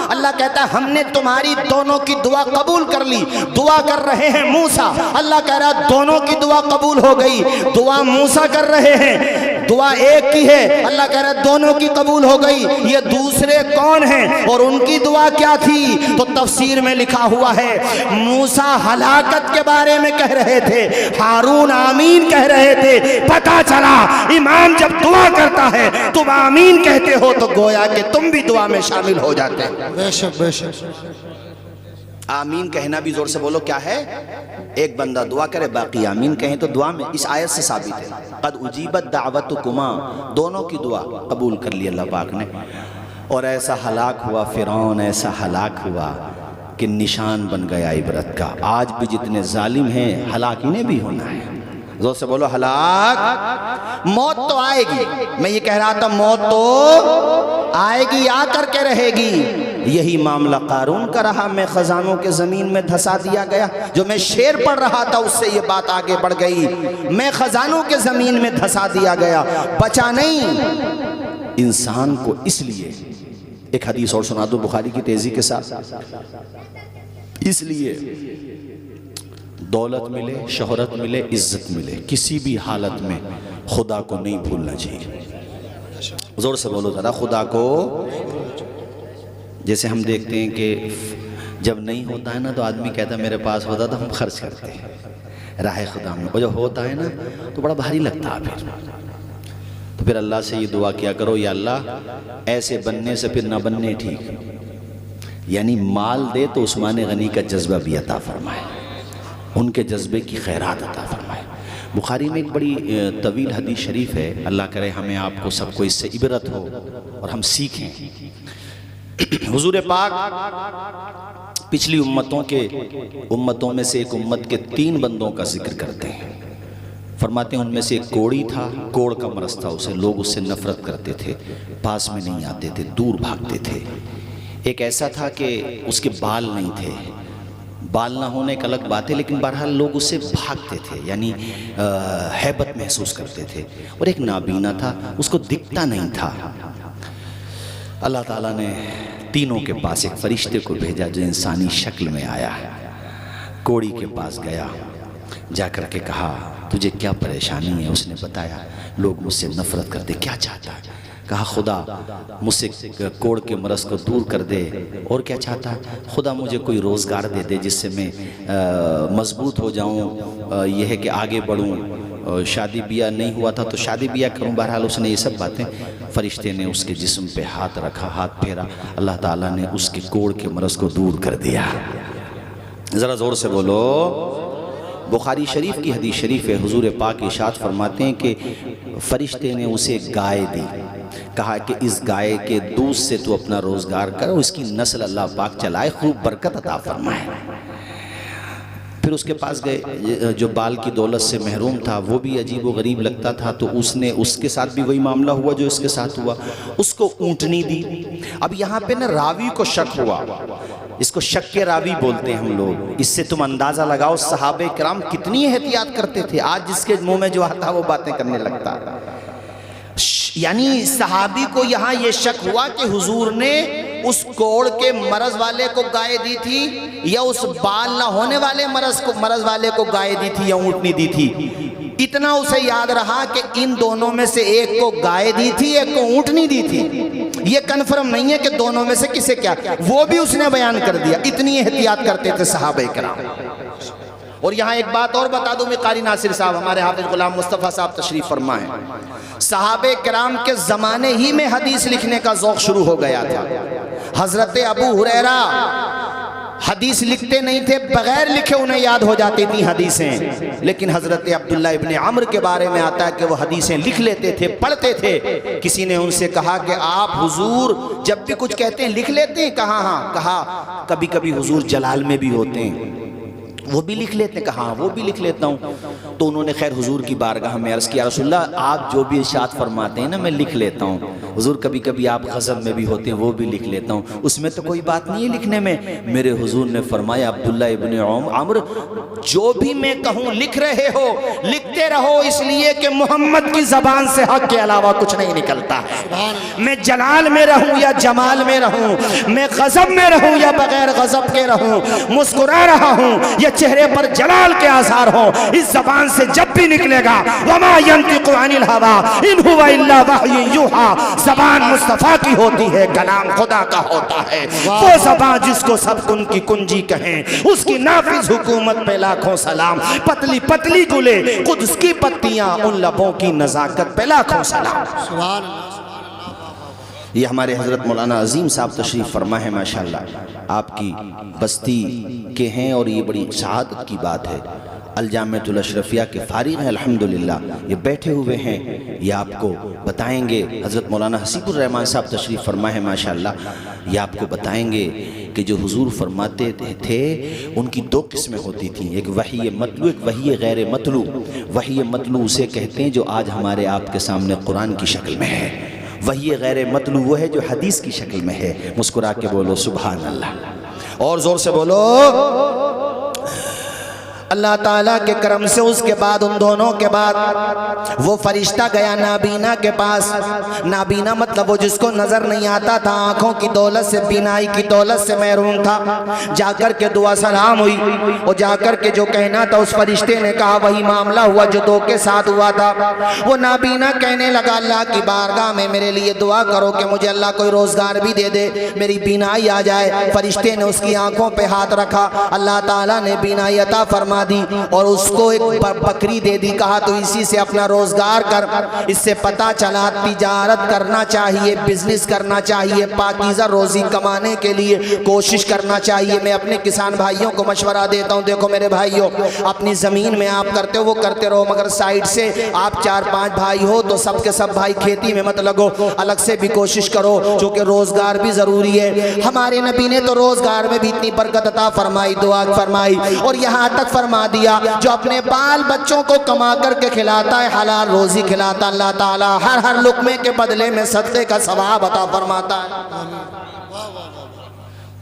اللہ کہتا ہے ہم نے تمہاری دونوں کی دعا قبول کر لی. دعا کر رہے ہیں موسیٰ, اللہ کہہ رہا دونوں کی دعا قبول ہو گئی. دعا موسیٰ کر رہے ہیں, دعا ایک کی ہے, اللہ کہہ رہا دونوں کی قبول ہو گئی. یہ دوسرے کون ہیں اور ان کی دعا کیا تھی؟ تو تفسیر میں لکھا ہوا ہے موسیٰ ہلاکت کے بارے میں کہہ رہے تھے, ہارون آمین کہہ رہے تھے. پتا چلا امام جب دعا کرتا ہے تم آمین کہتے ہو تو گویا کہ تم بھی دعا میں شامل ہو جاتے ہیں. بے شک بے شک. آمین کہنا بھی زور سے بولو کیا ہے؟ ایک بندہ دعا کرے باقی آمین کہیں تو دعا میں اس آیت سے ثابت ہے قد اجیبت دعوتکما، دونوں کی دعا قبول کر لی اللہ پاک نے۔ اور ایسا ہلاک ہوا فرعون، ایسا ہلاک ہوا کہ نشان بن گیا عبرت کا۔ آج بھی جتنے ظالم ہیں ہلاک انہیں بھی ہونا ہے، زور سے بولو ہلاک۔ موت تو آئے گی، میں یہ کہہ رہا تھا موت تو آئے گی، آ کر کے رہے گی۔ یہی معاملہ قارون کا رہا، میں خزانوں کے زمین میں دھسا دیا گیا۔ جو میں شعر پڑھ رہا تھا اس سے یہ بات آگے بڑھ گئی، میں خزانوں کے زمین میں دھسا دیا گیا، بچا نہیں۔ انسان کو اس لیے ایک حدیث اور سنا دو بخاری کی تیزی کے ساتھ، اس لیے دولت ملے، شہرت ملے، عزت ملے، کسی بھی حالت میں خدا کو نہیں بھولنا چاہیے۔ زور سے بولو ذرا خدا کو۔ جیسے ہم دیکھتے ہیں کہ جب نہیں ہوتا ہے نا تو آدمی کہتا ہے میرے پاس ہوتا تو ہم خرچ کرتے ہیں راہ خدا میں، اور جب ہوتا ہے نا تو بڑا بھاری لگتا ہے تو پھر اللہ سے یہ دعا کیا کرو یا اللہ ایسے بننے سے پھر نہ بننے ٹھیک، یعنی مال دے تو عثمان غنی کا جذبہ بھی عطا فرمائے، ان کے جذبے کی خیرات عطا فرمائے۔ بخاری میں ایک بڑی طویل حدیث شریف ہے، اللہ کرے ہمیں آپ کو سب کو اس سے عبرت ہو اور ہم سیکھیں۔ حضور پاک پچھلی امتوں میں سے ایک امت کے 3 بندوں کا ذکر کرتے ہیں، فرماتے ہیں ان میں سے ایک کوڑی تھا، کوڑ کا مرض تھا، اسے لوگ اس سے نفرت کرتے تھے، پاس میں نہیں آتے تھے، دور بھاگتے تھے۔ ایک ایسا تھا کہ اس کے بال نہیں تھے، بال نہ ہونے ایک الگ بات ہے لیکن بہرحال لوگ اس سے بھاگتے تھے، یعنی ہیبت محسوس کرتے تھے۔ اور ایک نابینا تھا، اس کو دکھتا نہیں تھا۔ اللہ تعالیٰ نے تینوں کے پاس ایک فرشتے کو بھیجا جو انسانی شکل میں آیا، کوڑی کے پاس گیا، جا کر کے کہا تجھے کیا پریشانی ہے؟ اس نے بتایا لوگ مجھ سے نفرت کرتے، کیا چاہتا ہے؟ کہا خدا مجھ سے کوڑ کے مرض کو دور کر دے۔ اور کیا چاہتا ہے؟ خدا مجھے کوئی روزگار دے دے جس سے میں مضبوط ہو جاؤں، یہ ہے کہ آگے بڑھوں، شادی بیاہ نہیں ہوا تھا تو شادی بیاہ کروں۔ بہرحال اس نے یہ سب باتیں، فرشتے نے اس کے جسم پہ ہاتھ رکھا، ہاتھ پھیرا، اللہ تعالیٰ نے اس کے کوڑ کے مرض کو دور کر دیا۔ ذرا زور سے بولو۔ بخاری شریف کی حدیث شریف ہے، حضور پاک ارشاد فرماتے ہیں کہ فرشتے نے اسے گائے دی، کہا کہ اس گائے کے دودھ سے تو اپنا روزگار کرو، اس کی نسل اللہ پاک چلائے، خوب برکت عطا فرمائے۔ پھر اس کے پاس گئے، جو بال کی دولت سے محروم تھا وہ بھی عجیب و غریب لگتا تھا، تو اس کے ساتھ بھی وہی معاملہ ہوا جو اس کے ساتھ ہوا، اس کو اونٹنی دی۔ اب یہاں پہ نا راوی کو شک ہوا، اس کو شک کے راوی بولتے ہیں ہم لوگ۔ اس سے تم اندازہ لگاؤ صحابہ کرام کتنی احتیاط کرتے تھے، آج جس کے منہ میں جو آتا وہ باتیں کرنے لگتا۔ یعنی صحابی کو یہاں یہ شک ہوا کہ حضور نے اس کوڑ کے مرض والے کو گائے دی تھی یا اس بال نہ ہونے والے مرض والے کو گائے دی تھی یا اونٹنی دی تھی۔ اتنا اسے یاد رہا کہ ان دونوں میں سے ایک کو گائے دی تھی، ایک کو اونٹنی دی تھی۔ یہ کنفرم نہیں ہے کہ دونوں میں سے کسے کیا، وہ بھی اس نے بیان کر دیا۔ اتنی احتیاط کرتے تھے صحابہ کرام۔ اور یہاں ایک بات اور بتا دوں، میں قاری ناصر صاحب، ہمارے حافظ غلام مصطفیٰ صاحب تشریف فرما ہیں، صحابہ کرام کے زمانے ہی میں حدیث لکھنے کا ذوق شروع ہو گیا تھا۔ حضرت ابو ہریرہ حدیث لکھتے نہیں تھے، بغیر لکھے انہیں یاد ہو جاتی تھی حدیثیں، لیکن حضرت عبداللہ ابن عمر کے بارے میں آتا ہے کہ وہ حدیثیں لکھ لیتے تھے، پڑھتے تھے۔ کسی نے ان سے کہا کہ آپ حضور جب بھی کچھ کہتے ہیں لکھ لیتے ہیں؟ کہا ہاں۔ کہا کبھی کبھی حضور جلال میں بھی ہوتے ہیں، وہ بھی لکھ لیتے ہیں؟ کہا وہ بھی لکھ لیتا ہوں۔ تو انہوں نے خیر حضور کی بارگاہ میں عرض کیا رسول اللہ آپ جو بھی ارشاد فرماتے ہیں نا میں لکھ لیتا ہوں حضور، کبھی کبھی آپ غضب میں بھی ہوتے ہیں وہ بھی لکھ لیتا ہوں، اس میں تو کوئی بات نہیں ہے لکھنے میں۔ میرے حضور نے فرمایا عبداللہ ابن عمر جو بھی میں کہوں لکھ رہے ہو، لکھتے رہو، اس لیے کہ محمد کی زبان سے حق کے علاوہ کچھ نہیں نکلتا ہے۔ میں جلال میں رہوں یا جمال میں رہوں، میں غضب میں رہوں یا بغیر غضب کے رہوں، مسکرا رہا ہوں یا چہرے پر جلال کے آثار ہوں، اس زبان سے جب بھی نکلے گا وما ينطق عن الهوى ان هو الا وحی یوحى، زبان مصطفیٰ کی ہوتی ہے، کلام خدا کا ہوتا ہے۔ وہ زبان جس کو سب کن کی کنجی کہیں، اس کی نافذ حکومت پہ لاکھوں سلام، پتلی پتلی گلے قدس کی پتیاں، ان لبوں کی نزاکت پہ لاکھوں سلام۔ سبحان اللہ۔ یہ ہمارے حضرت مولانا عظیم صاحب تشریف فرما ہے ماشاءاللہ، آپ کی بستی کے ہیں اور یہ بڑی سعادت کی بات ہے۔ الجامعۃ الاشرفیہ کے فارغ ہیں الحمدللہ، یہ بیٹھے ہوئے ہیں، یہ آپ کو بتائیں گے۔ حضرت مولانا حسیب الرحمن صاحب تشریف فرما ہے ماشاءاللہ، یہ آپ کو بتائیں گے کہ جو حضور فرماتے تھے ان کی دو قسمیں ہوتی تھیں، ایک وحی متلو، ایک وحی غیر متلو۔ وحی متلو اسے کہتے ہیں جو آج ہمارے آپ کے سامنے قرآن کی شکل میں ہے، وحی غیر متلو وہ ہے جو حدیث کی شکل میں ہے۔ مسکرا کے بولو سبحان اللہ، اور زور سے بولو۔ اللہ تعالیٰ کے کرم سے اس کے بعد ان دونوں کے بعد وہ فرشتہ گیا نابینا کے پاس۔ نابینا مطلب وہ جس کو نظر نہیں آتا تھا، آنکھوں کی دولت سے، بینائی کی دولت سے محروم تھا۔ جا کر کے دعا سلام ہوئی، اور جا کر کے جو کہنا تھا اس فرشتے نے کہا، وہی معاملہ ہوا جو دو کے ساتھ ہوا تھا۔ وہ نابینا کہنے لگا اللہ کی بارگاہ میں میرے لیے دعا کرو کہ مجھے اللہ کوئی روزگار بھی دے دے، میری بینائی آ جائے۔ فرشتے نے اس کی آنکھوں پہ ہاتھ رکھا، اللہ تعالیٰ نے بینائی عطا فرما دی اور اس کو ایک بکری دے دی، کہا تو اسی سے اپنا روزگار کر۔ اس سے پتا چلا تجارت کرنا چاہیے، بزنس کرنا چاہیے، پاکیزہ روزی کمانے کے لیے کوشش کرنا چاہیے۔ میں اپنے کسان بھائیوں کو مشورہ دیتا ہوں، دیکھو میرے بھائیوں، اپنی زمین میں آپ کرتے ہو وہ کرتے رہو، مگر سائیڈ سے آپ 4-5 بھائی ہو تو سب کے سب بھائی کھیتی میں مت لگو، الگ سے بھی کوشش کرو، چونکہ روزگار بھی ضروری ہے۔ ہمارے نبی نے تو روزگار میں بھی اتنی برکت عطا فرمائی، دعا فرمائی، اور یہاں تک فرما دیا جو اپنے بال بچوں کو کما کر کے کھلاتا ہے، حلال روزی کھلاتا، اللہ تعالیٰ ہر لقمے کے بدلے میں صدقے کا ثواب عطا فرماتا ہے۔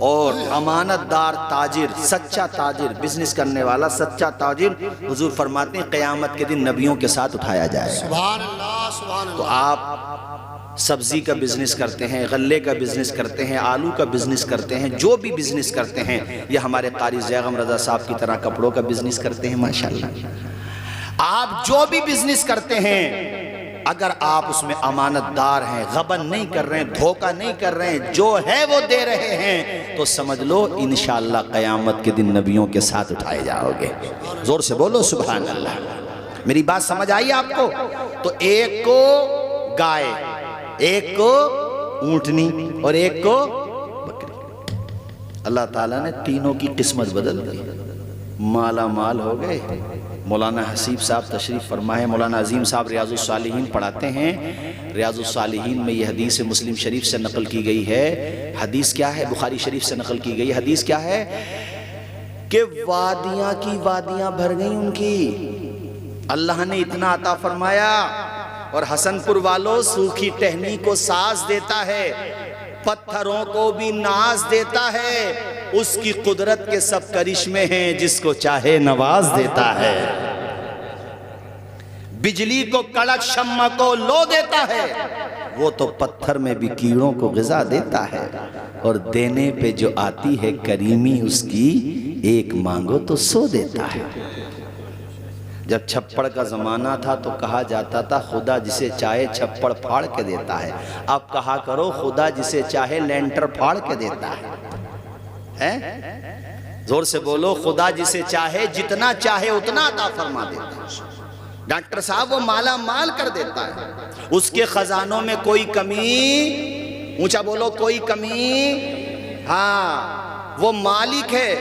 اور امانت دار تاجر، سچا تاجر، بزنس کرنے والا سچا تاجر، حضور فرماتے ہیں قیامت کے دن نبیوں کے ساتھ اٹھایا جائے گا۔ سبحان اللہ سبحان تو اللہ۔ آپ سبزی کا بزنس کرتے ہیں، غلے کا بزنس کرتے ہیں، آلو کا بزنس کرتے ہیں، جو بھی بزنس کرتے ہیں، یا ہمارے قاری زیغم رضا صاحب کی طرح کپڑوں کا بزنس کرتے ہیں ماشاءاللہ، آپ جو بھی بزنس کرتے ہیں اگر آپ اس میں امانت دار ہیں، غبن نہیں کر رہے ہیں، دھوکہ نہیں کر رہے ہیں، جو ہے وہ دے رہے ہیں، تو سمجھ لو انشاءاللہ قیامت کے دن نبیوں کے ساتھ اٹھائے جاؤ گے۔ زور سے بولو سبحان اللہ۔ میری بات سمجھ آئی آپ کو؟ تو ایک کو گائے، ایک کو اونٹنی اور ایک کو بکری، اللہ تعالیٰ نے تینوں کی قسمت بدل دی، مالا مال ہو گئے۔ مولانا حسیب صاحب تشریف فرمائے، مولانا عظیم صاحب ریاض الصالحین پڑھاتے ہیں، ریاض الصالحین میں یہ حدیث مسلم شریف سے نقل کی گئی ہے۔ حدیث کیا ہے؟ بخاری شریف سے نقل کی گئی حدیث کیا ہے کہ وادیاں کی وادیاں بھر گئیں ان کی، اللہ نے اتنا عطا فرمایا۔ اور حسن پور والوں، سوکھی ٹہنی کو ساز دیتا ہے، پتھروں کو بھی ناز دیتا ہے، اس کی قدرت کے سب کرشمے ہیں، جس کو چاہے نواز دیتا ہے۔ بجلی کو کڑک، شمع کو لو دیتا ہے، وہ تو پتھر میں بھی کیڑوں کو غذا دیتا ہے، اور دینے پہ جو آتی ہے کریمی اس کی، ایک مانگو تو سو دیتا ہے۔ جب چھپڑ کا زمانہ تھا تو کہا جاتا تھا خدا جسے چاہے چھپڑ پھاڑ کے دیتا ہے، اب کہا کرو خدا جسے چاہے لینٹر پھاڑ کے دیتا ہے۔ زور سے بولو، خدا جسے چاہے جتنا چاہے اتنا عطا فرما دیتا ہے۔ ڈاکٹر صاحب وہ مالا مال کر دیتا ہے، اس کے خزانوں میں کوئی کمی، اونچا بولو کوئی کمی، ہاں وہ مالک ہے،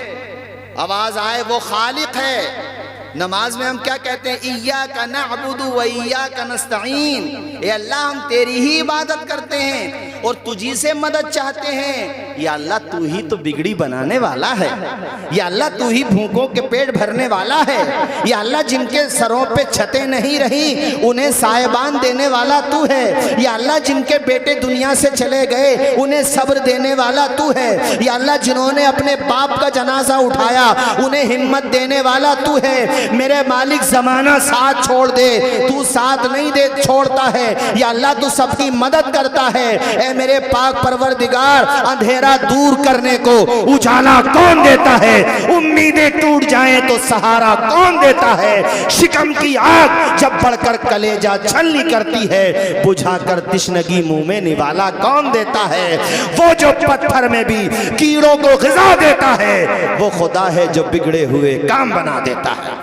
آواز آئے وہ خالق ہے۔ نماز میں ہم کیا کہتے ہیں؟ ایاک نعبد و ایاک نستعین، اے اللہ ہم تیری ہی عبادت کرتے ہیں اور تجھی سے مدد چاہتے ہیں۔ یا اللہ تو ہی تو بگڑی بنانے والا ہے، یا اللہ تو ہی بھوکوں کے پیٹ بھرنے والا ہے، یا اللہ جن کے سروں پہ چھتیں نہیں رہی انہیں سائبان دینے والا تو ہے، یا اللہ جن کے بیٹے دنیا سے چلے گئے انہیں صبر دینے والا تو ہے، یا اللہ جنہوں نے اپنے باپ کا جنازہ اٹھایا انہیں ہمت دینے والا تو ہے۔ میرے مالک زمانہ ساتھ چھوڑ دے، تو ساتھ نہیں دے چھوڑتا ہے، یا اللہ تو سب کی مدد کرتا ہے۔ اے میرے پاک پروردگار، اندھیرا دور کرنے کو اجالا کون دیتا ہے؟ امیدیں ٹوٹ جائیں تو سہارا کون دیتا ہے؟ شکم کی آگ جب بڑھ کر کلیجہ چھلنی کرتی ہے، بجھا کر تشنگی منہ میں نوالا کون دیتا ہے؟ وہ جو پتھر میں بھی کیڑوں کو غذا دیتا ہے، وہ خدا ہے جو بگڑے ہوئے کام بنا دیتا ہے۔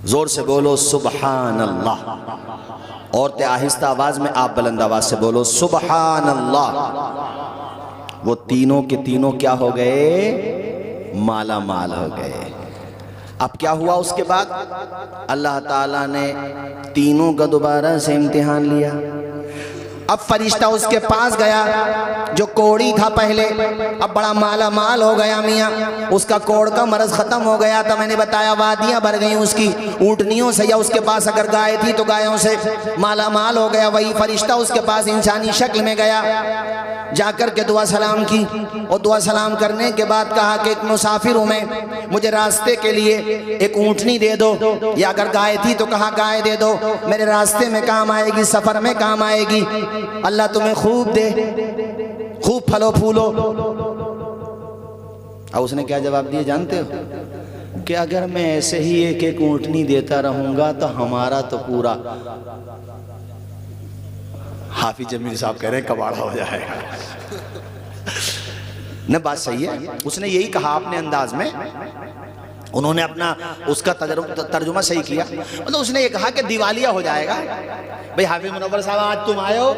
زور سے بولو سبحان اللہ. عورتیں آہستہ آواز میں، آپ بلند آواز سے بولو سبحان اللہ. وہ تینوں کے تینوں کیا ہو گئے؟ مالا مال ہو گئے. اب کیا ہوا اس کے بعد؟ اللہ تعالیٰ نے تینوں کا دوبارہ سے امتحان لیا. اب فرشتہ اس کے پاس گیا جو کوڑی تھا پہلے، اب بڑا مالا مال ہو گیا میاں، اس کا کوڑ کا مرض ختم ہو گیا تھا. میں نے بتایا وادیاں بھر گئیں اس کی اونٹنیوں سے، یا اس کے پاس اگر گائے تھی تو گایوں سے مالا مال ہو گیا. وہی فرشتہ اس کے پاس انسانی شکل میں گیا، جا کر کے دعا سلام کی، اور دعا سلام کرنے کے بعد کہا کہ ایک مسافر ہوں میں، مجھے راستے کے لیے ایک اونٹنی دے دو، یا اگر گائے تھی تو کہا گائے دے دو، میرے راستے میں کام آئے گی، سفر میں کام آئے گی. اللہ تمہیں خوب دے، خوب پھلو پھولو. اب اس نے کیا جواب دیا جانتے ہو؟ کہ اگر میں ایسے ہی ایک ایک اونٹنی دیتا رہوں گا تو ہمارا تو پورا، حافظ جمیل صاحب کہہ رہے ہیں کباڑا ہو جائے گا. نہ بات صحیح ہے، اس نے یہی کہا اپنے انداز میں. انہوں نے اپنا اس کا ترجمہ صحیح کیا. مطلب اس نے یہ کہا کہ دیوالیہ ہو جائے گا. بھئی حافظ منور صاحب آج تم آئے ہو،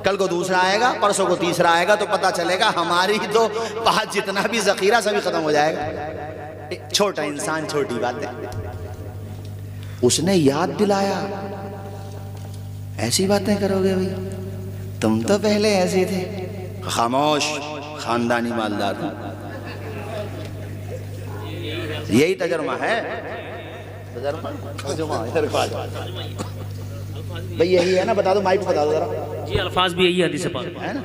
کل کو دوسرا آئے گا، پرسوں کو تیسرا آئے گا، تو پتہ چلے گا ہماری تو پاس جتنا بھی ذخیرہ سبھی ختم ہو جائے گا. چھوٹا انسان چھوٹی بات ہے. اس نے یاد دلایا ایسی باتیں کرو گے بھئی، تم تو پہلے ایسے تھے. خاموش، خاندانی مالدار. یہی تجربہ ہے. بھئی یہی ہے نا، بتا دو مائک بتا دو ذرا. جی الفاظ بھی یہی حدیث پاک ہے نا.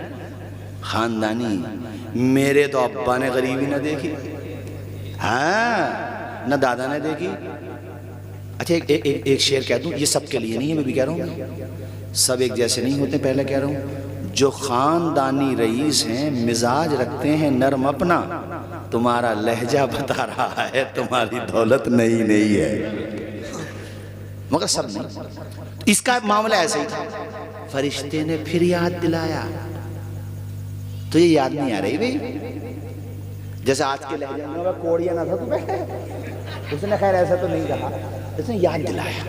خاندانی. میرے تو ابا نے غریبی نہ دیکھی، ہاں نہ دادا نے دیکھی. اچھا ایک شعر کہہ دوں، یہ سب کے لیے نہیں ہے، میں بھی کہہ رہا ہوں سب ایک جیسے نہیں ہوتے. پہلے کہہ رہا ہوں جو خاندانی رئیس ہیں مزاج رکھتے ہیں نرم اپنا، تمہارا لہجہ بتا رہا ہے تمہاری دولت نہیں ہے. مگر سب نہیں. اس کا معاملہ ایسے ہی تھا. فرشتے نے پھر یاد دلایا. تو یہ یاد نہیں آ رہی بھئی؟ جیسے آج کے لہجے میں ہوگا کوڑیا نہ تھا تو اس نے خیر ایسا تو نہیں کہا، اس نے یاد دلایا.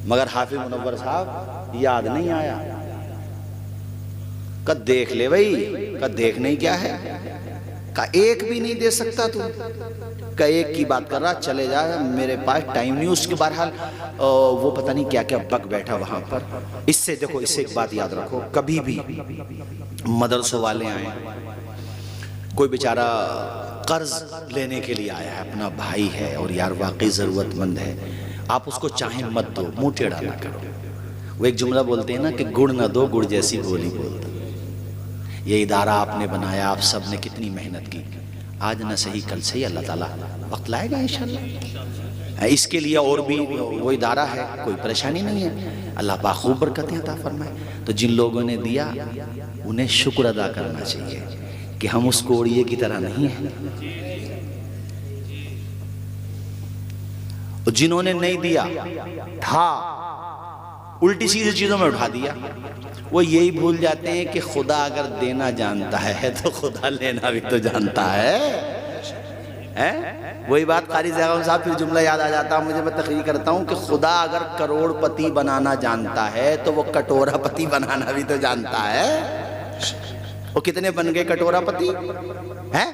مگر حافظ منور صاحب یاد نہیں آیا. کہ دیکھ لے بھئی، کہ دیکھنے کیا ہے، کہ ایک بھی نہیں دے سکتا تو، کہ ایک کی بات کر رہا چلے جا، میرے پاس ٹائم نہیں. اس کے بہرحال وہ پتہ نہیں کیا کیا بک بیٹھا وہاں پر. اس سے دیکھو، اس سے ایک بات یاد رکھو، کبھی بھی مدرسوں والے آئیں، کوئی بیچارہ قرض لینے کے لیے آیا ہے، اپنا بھائی ہے اور یار واقعی ضرورت مند ہے، آپ اس کو چاہیں مت دو، منہ ٹیڑھا نہ کرو. وہ ایک جملہ بولتے ہیں نا کہ گڑ نہ دو گڑ جیسی بولی بول دو. یہ ادارہ آپ نے بنایا، آپ سب نے کتنی محنت کی، آج نہ صحیح کل صحیح اللہ تعالیٰ وقت لائے گا انشاءاللہ. اس کے لیے اور بھی وہ ادارہ ہے، کوئی پریشانی نہیں ہے. اللہ پاک خوب برکتیں عطا فرمائے. تو جن لوگوں نے دیا انہیں شکر ادا کرنا چاہیے کہ ہم اس کوڑیے کی طرح نہیں ہیں. جنہوں نے نہیں دیا، تھا الٹی سیدھی چیزوں میں اٹھا دیا، وہ یہی بھول جاتے ہیں کہ خدا اگر دینا جانتا ہے تو خدا لینا بھی تو جانتا ہے. وہی بات قاری زیغم صاحب پھر جملہ یاد آ جاتا ہے مجھے، میں تقریر کرتا ہوں کہ خدا اگر کروڑ پتی بنانا جانتا ہے تو وہ کٹورا پتی بنانا بھی تو جانتا ہے. وہ کتنے بن گئے کٹورا پتی ہیں؟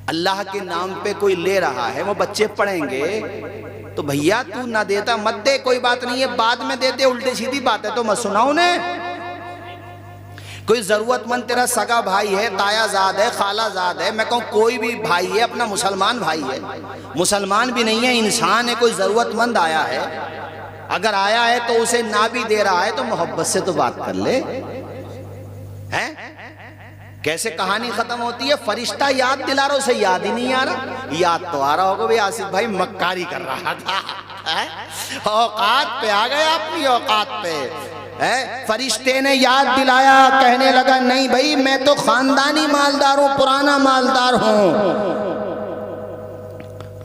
اللہ کے نام پہ کوئی لے رہا ہے، وہ بچے پڑھیں گے تو بھیا تو نہ دیتا مت دے، کوئی بات نہیں ہے، بعد میں دیتے، الٹی سیدھی بات ہے تو مت سناؤ نے. کوئی ضرورت مند تیرا سگا بھائی ہے، تایا زاد ہے، خالہ زاد ہے، میں کہوں کوئی بھی بھائی ہے، اپنا مسلمان بھائی ہے، مسلمان بھی نہیں ہے، انسان ہے، کوئی ضرورت مند آیا ہے، اگر آیا ہے تو اسے نہ بھی دے رہا ہے تو محبت سے تو بات کر لے. کیسے کہانی ختم ہوتی ہے؟ فرشتہ یاد دلا رہا، اسے یاد ہی نہیں آ رہا. یاد تو آ رہا ہوگا بھئی آصف بھائی مکاری کر رہا تھا، اوقات پہ آ گیا، اپنی اوقات پہ. فرشتے نے یاد دلایا، کہنے لگا نہیں بھئی میں تو خاندانی مالدار ہوں، پرانا مالدار ہوں.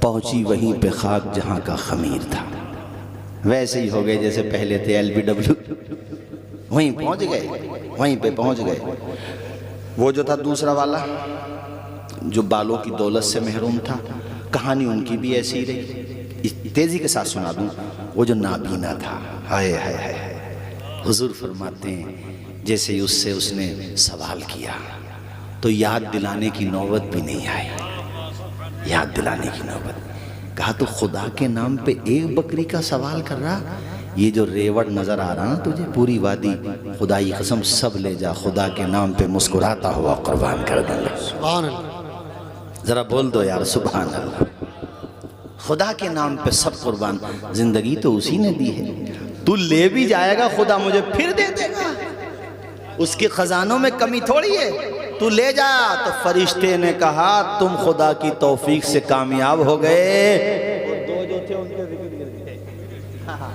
پہنچی وہیں پہ خاک جہاں کا خمیر تھا. ویسے ہی ہو گئے جیسے پہلے تھے LBW، وہیں پہنچ گئے، وہیں پہ پہنچ گئے. وہ جو تھا دوسرا والا جو بالوں کی دولت سے محروم تھا، کہانی ان کی بھی ایسی رہی. تیزی کے ساتھ سنا دوں. وہ جو نابینا تھا، ہائے ہائے ہائے، حضور فرماتے ہیں جیسے اس نے سوال کیا تو یاد دلانے کی نوبت بھی نہیں آئی. یاد دلانے کی نوبت. کہا تو خدا کے نام پہ ایک بکری کا سوال کر رہا؟ یہ جو ریوڑ نظر آ رہا نا تجھے، پوری وادی، خدا کی قسم سب لے جا، خدا کے نام پہ مسکراتا ہوا قربان کر دوں گا. سبحان اللہ. ذرا بول دو یار سبحان اللہ. خدا کے نام پہ سب قربان. زندگی تو اسی نے دی ہے. تو لے بھی جائے گا خدا مجھے پھر دے دے گا. اس کے خزانوں میں کمی تھوڑی ہے. تو لے جا. تو فرشتے نے کہا تم خدا کی توفیق سے کامیاب ہو گئے. دو جو تھے ان کے ذکر کر دیا.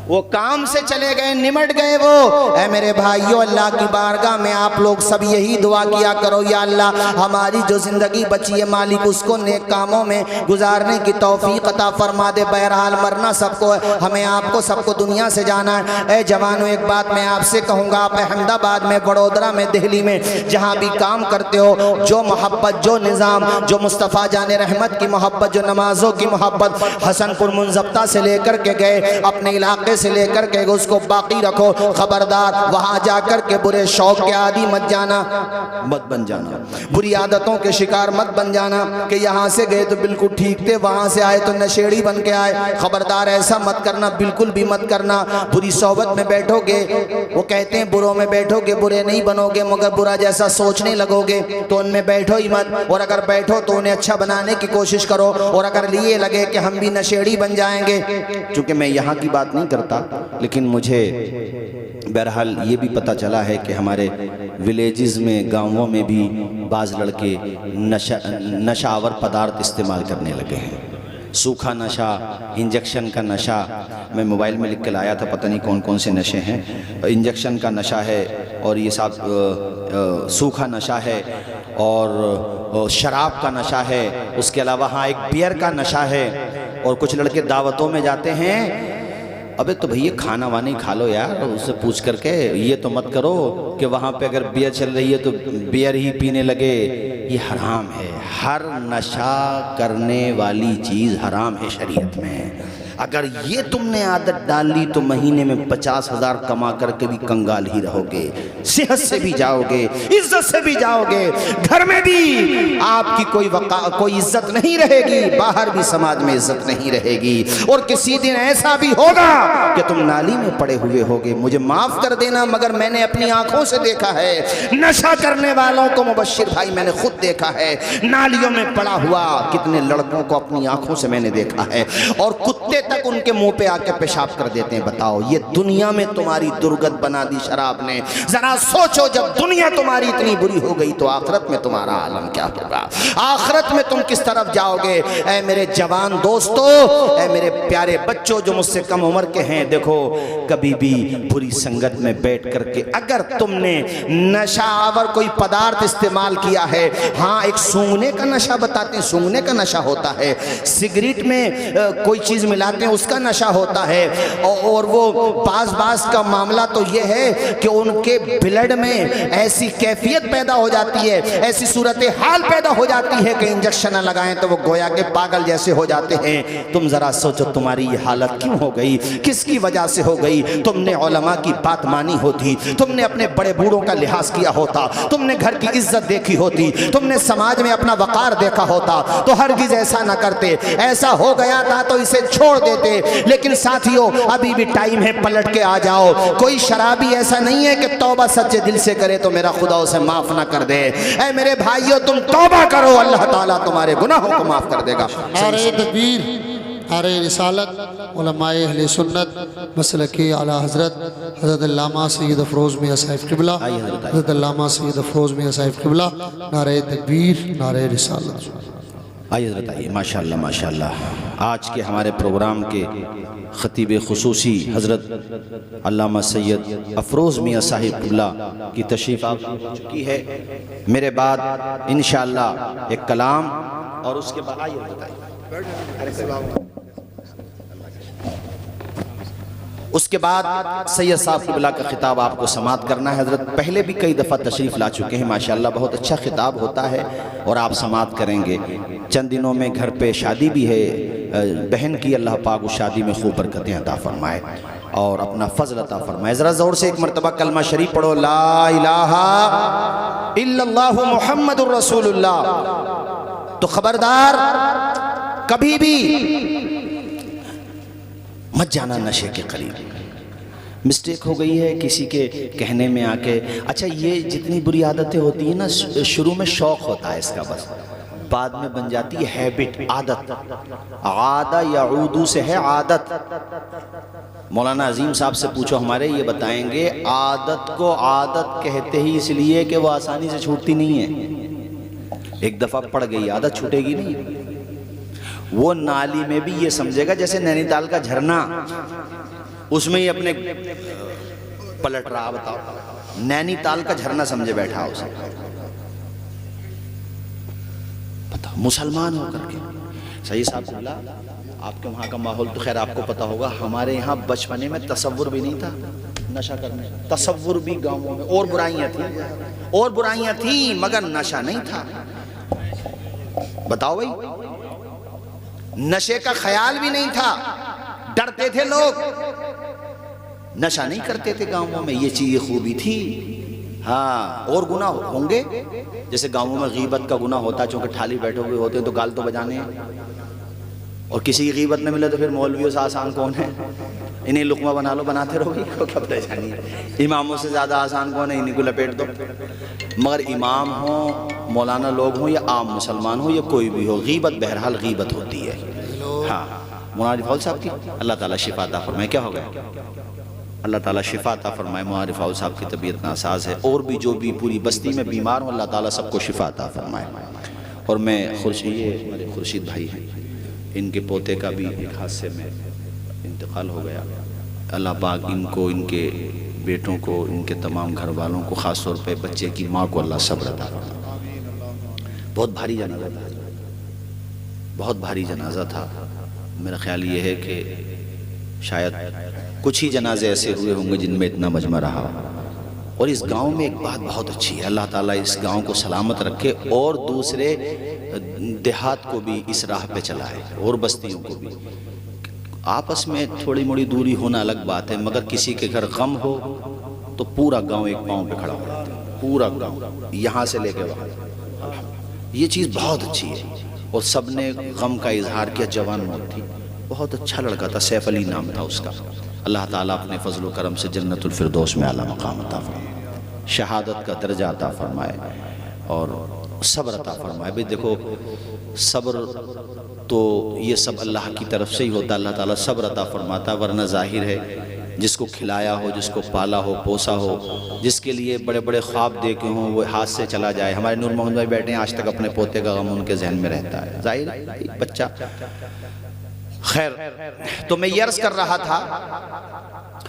وہ کام سے چلے گئے، نمٹ گئے وہ. اے میرے بھائیو، اللہ کی بارگاہ میں آپ لوگ سب یہی دعا کیا کرو، یا اللہ ہماری جو زندگی بچی ہے مالک اس کو نیک کاموں میں گزارنے کی توفیق عطا فرما دے. بہرحال مرنا سب کو ہے، ہمیں آپ کو سب کو دنیا سے جانا ہے. اے جوانوں، ایک بات میں آپ سے کہوں گا، آپ احمد آباد میں، وڈودرا میں، دہلی میں جہاں بھی کام کرتے ہو، جو محبت، جو نظام، جو مصطفیٰ جان رحمت کی محبت، جو نمازوں کی محبت حسن پور منضبطہ سے لے کر کے گئے، اپنے علاقے سے لے کر کے اس کو باقی رکھو. خبردار وہاں جا کر کے برے شوق کے عادی مت جانا، مت بن جانا، بری عادتوں کے شکار مت بن جانا کہ یہاں سے گئے تو بالکل ٹھیک تھے، وہاں سے آئے تو نشیڑی بن کے آئے. خبردار ایسا مت کرنا، بالکل بھی مت کرنا. بری صحبت میں بیٹھو گے، وہ کہتے ہیں بروں میں بیٹھو گے برے نہیں بنو گے، مگر برا جیسا سوچنے لگو گے تو ان میں بیٹھو ہی مت. اور اگر بیٹھو تو انہیں اچھا بنانے کی کوشش کرو. اور اگر لیے لگے کہ ہم بھی نشیڑی بن جائیں گے، چونکہ میں یہاں کی بات نہیں کرتا لیکن مجھے بہرحال یہ بھی پتہ چلا ہے کہ ہمارے ولیجز میں، گاؤں میں بھی بعض لڑکے نشہ آور پدارت استعمال کرنے لگے ہیں. سوکھا نشہ، انجیکشن کا نشہ. میں موبائل میں لکھ کے لایا تھا، پتہ نہیں کون کون سے نشے ہیں. انجیکشن کا نشہ ہے، اور یہ سب سوکھا نشہ ہے، اور شراب کا نشہ ہے. اس کے علاوہ ہاں ایک بیئر کا نشہ ہے. اور کچھ لڑکے دعوتوں میں جاتے ہیں، ابے تو بھئی کھانا وانا کھا لو یار، اس سے پوچھ کر کے یہ تو مت کرو کہ وہاں پہ اگر بیئر چل رہی ہے تو بیئر ہی پینے لگے. یہ حرام ہے. ہر نشہ کرنے والی چیز حرام ہے شریعت میں. اگر یہ تم نے عادت ڈال لی تو مہینے میں 50,000 کما کر کے بھی کنگال ہی رہو گے. صحت سے بھی جاؤ گے، عزت سے بھی جاؤ گے، گھر میں بھی آپ کی کوئی عزت نہیں رہے گی، باہر بھی سماج میں عزت نہیں رہے گی. اور کسی دن ایسا بھی ہوگا کہ تم نالی میں پڑے ہوئے ہوگے. مجھے معاف کر دینا مگر میں نے اپنی آنکھوں سے دیکھا ہے نشہ کرنے والوں کو. مبشر بھائی میں نے خود دیکھا ہے نالیوں میں پڑا ہوا کتنے لڑکوں کو اپنی آنکھوں سے میں نے دیکھا ہے. اور کتے تک ان کے منہ پہ آ کے پیشاب کر دیتے ہیں. بتاؤ، یہ دنیا میں تمہاری درگت بنا دی شراب نے. ذرا سوچو جب دنیا تمہاری اتنی بری ہو گئی تو آخرت میں تمہارا عالم کیا ہوگا؟ آخرت میں تم کس طرف جاؤ گے؟ اے میرے جوان دوستو، اے میرے پیارے بچوں جو مجھ سے کم عمر کے ہیں، دیکھو کبھی بھی بری سنگت میں بیٹھ کر کے اگر تم نے نشہ آور کوئی پدارت استعمال کیا ہے، ہاں ایک سونگنے کا نشہ بتاتے ہیں، سونگنے کا نشہ ہوتا ہے. سگریٹ میں کوئی چیز ملاتے ہیں اس کا نشہ ہوتا ہے. اور وہ بعض کا معاملہ تو یہ ہے کہ ان کے بلڈ میں ایسی کیفیت پیدا ہو جاتی ہے، ایسی صورتحال پیدا ہو جاتی ہے کہ انجیکشن نہ لگائیں تو وہ گویا کے پاگل جیسے ہو جاتے ہیں. تم ذرا سوچو تمہاری یہ حالت کیوں ہو گئی، کس کی وجہ سے ہو گئی؟ تم نے علماء کی بات مانی ہوتی، تم نے اپنے بڑے بوڑھوں کا لحاظ کیا ہوتا، تم نے گھر کی عزت دیکھی ہوتی، تم نے سماج میں اپنا وقار دیکھا ہوتا تو ہرگز ایسا نہ کرتے. ایسا ہو گیا تھا تو اسے چھوڑ دیتے. لیکن ساتھیوں ابھی بھی ٹائم ہے، پلٹ کے آ جاؤ. کوئی شرابی ایسا نہیں ہے کہ توبہ سچے دل سے کرے تو میرا خدا اسے معاف نہ کر دے. اے میرے بھائیو تم توبہ کرو، اللہ تعالیٰ تمہارے گناہوں کو معاف کر دے گا. نعرہ تکبیر، نعرہ رسالت. علماء اہل سنت مسلکی اعلیٰ حضرت علامہ سید افروز میاں صاحب قبلہ، حضرت علامہ سید افروز میاں صاحب قبلہ. نعرہ تکبیر، نعرہ رسالت. آئیے حضرت آئیے. ماشاءاللہ ماشاءاللہ. آج کے ہمارے پروگرام کے خطیب خصوصی حضرت علامہ سید افروز میاں صاحب قبلہ کی تشریف آ چکی ہے. میرے بعد انشاءاللہ ایک کلام اور اس کے بعد آئیے بتائیے. اس کے بعد سید صاحب قبلہ کا خطاب آپ کو سماعت کرنا ہے. حضرت پہلے بھی کئی دفعہ تشریف لا چکے ہیں ماشاءاللہ, بہت اچھا خطاب ہوتا ہے اور آپ سماعت کریں گے. چند دنوں میں گھر پہ شادی بھی ہے بہن کی, اللہ پاک اس شادی میں خوب برکتیں عطا فرمائے اور اپنا فضل عطا فرمائے. ذرا زور سے ایک مرتبہ کلمہ شریف پڑھو, لا الہ الا اللہ محمد الرسول اللہ. تو خبردار کبھی بھی مت جانا نشے کے قریب. مسٹیک ہو گئی ہے کسی کے کہنے میں آ کے, اچھا یہ جتنی بری عادتیں ہوتی ہیں نا شروع میں شوق ہوتا ہے اس کا, بس بعد میں بن جاتی ہے ہیبٹ, عادت. عادہ یعودو سے ہے عادت. مولانا عظیم صاحب سے پوچھو ہمارے, یہ بتائیں گے عادت کو عادت کہتے ہی اس لیے کہ وہ آسانی سے چھوٹتی نہیں ہے. ایک دفعہ پڑ گئی عادت چھوٹے گی نہیں. وہ نالی میں بھی یہ سمجھے گا جیسے نینی تال کا جھرنا, اس میں ہی اپنے پلٹ رہا. بتاؤ, نینی تال کا جھرنا سمجھے بیٹھا اسے. بتاؤ مسلمان ہو کر کے. صحیح صاحب بولا, آپ کے وہاں کا ماحول تو خیر آپ کو پتا ہوگا, ہمارے یہاں بچپنے میں تصور بھی نہیں تھا نشہ کرنے کا. تصور بھی گاؤں میں اور برائیاں تھیں مگر نشہ نہیں تھا. بتاؤ بھائی, نشے کا خیال بھی نہیں تھا, ڈرتے تھے لوگ, نشہ نہیں کرتے تھے گاؤں میں. یہ چیز خوبی تھی. ہاں اور گناہ ہوں گے, جیسے گاؤں میں غیبت کا گناہ ہوتا ہے, چونکہ ٹھالی بیٹھے ہوئے ہوتے ہیں تو گال تو بجانے ہیں, اور کسی کی غیبت نہ ملے تو پھر مولویوں سے آسان کون ہے, انہیں لقمہ بنا لو, بناتے رہو گی کو کب پریشانی ہے. اماموں سے زیادہ آسان کون ہے, انہیں کو لپیٹ دو. مگر امام ہوں, مولانا لوگ ہوں یا عام مسلمان ہوں یا کوئی بھی ہو, غیبت بہرحال غیبت ہوتی ہے. ہاں مولانا فاضل صاحب کی اللہ تعالیٰ شفا عطا فرمائے. کیا ہو گیا, اللہ تعالیٰ شفا عطا فرمائے. مولانا فاضل صاحب کی طبیعت ناساز ہے, اور بھی جو بھی پوری بستی میں بیمار ہوں اللہ تعالیٰ سب کو شفا عطا فرمائے. اور میں یہ ہمارے خورشید بھائی ہیں, ان کے پوتے کا بھی ایک حادثے میں انتقال ہو گیا. اللہ پاک ان کو, ان کے بیٹوں کو, ان کے تمام گھر والوں کو, خاص طور پہ بچے کی ماں کو اللہ صبر عطا فرمائے. بہت بھاری جنازہ تھا, بہت بھاری جنازہ تھا. میرا خیال یہ ہے کہ شاید کچھ ہی جنازے ایسے ہوئے ہوں گے جن میں اتنا مجمع رہا. اور اس گاؤں میں ایک بات بہت اچھی ہے, اللہ تعالیٰ اس گاؤں کو سلامت رکھے اور دوسرے دیہات کو بھی اس راہ پہ چلائے اور بستیوں کو بھی. آپس میں تھوڑی موڑی دوری ہونا الگ بات ہے, مگر کسی کے گھر غم ہو تو پورا گاؤں ایک پاؤں پہ کھڑا ہو جاتا ہے, پورا گاؤں یہاں سے لے کے وہاں. یہ چیز بہت اچھی ہے. اور سب نے غم کا اظہار کیا. جوان موت تھی, بہت اچھا لڑکا تھا, سیف علی نام تھا اس کا. اللہ تعالیٰ اپنے فضل و کرم سے جنت الفردوس میں اعلیٰ مقام عطا فرمائے, شہادت کا درجہ عطا فرمائے اور صبر عطا فرمائے. بھئی دیکھو صبر تو یہ سب اللہ کی طرف سے ہی ہوتا, اللہ تعالیٰ صبر عطا فرماتا. ورنہ ظاہر ہے جس کو کھلایا ہو, جس کو پالا ہو, پوسا ہو, جس کے لیے بڑے بڑے خواب دیکھے ہوں, وہ ہاتھ سے چلا جائے. ہمارے نور محمد بھائی بیٹھے ہیں, آج تک اپنے پوتے کا غم ان کے ذہن میں رہتا ہے. ظاہر ہے بچہ. خیر, تو میں یہ عرض کر رہا تھا,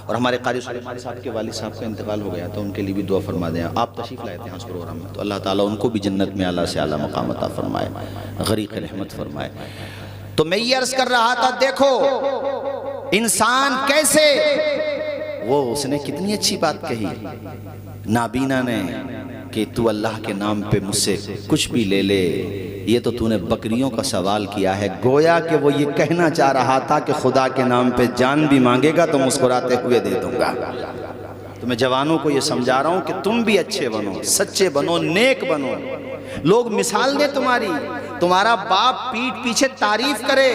اور ہمارے قاری سلیمان صاحب کے والد صاحب کا انتقال ہو گیا تو ان کے لیے بھی دعا فرما دیں. آپ تشریف لائے تھے اس پروگرام میں, تو اللہ تعالیٰ ان کو بھی جنت میں اعلیٰ سے اعلیٰ مقام عطا فرمائے, غریق رحمت فرمائے. تو میں یہ عرض کر رہا تھا, دیکھو انسان کیسے, وہ اس نے کتنی اچھی بات کہی نابینا نے کہ تو اللہ کے نام پہ مجھ سے کچھ بھی لے لے, یہ تو تو نے بکریوں کا سوال کیا ہے. گویا کہ وہ یہ کہنا چاہ رہا تھا کہ خدا کے نام پہ جان بھی مانگے گا تو مسکراتے ہوئے دے دوں گا. تو میں جوانوں کو یہ سمجھا رہا ہوں کہ تم بھی اچھے بنو, سچے بنو, نیک بنو. لوگ مثال دیں تمہاری, تمہارا باپ پیٹھ پیچھے تعریف کرے,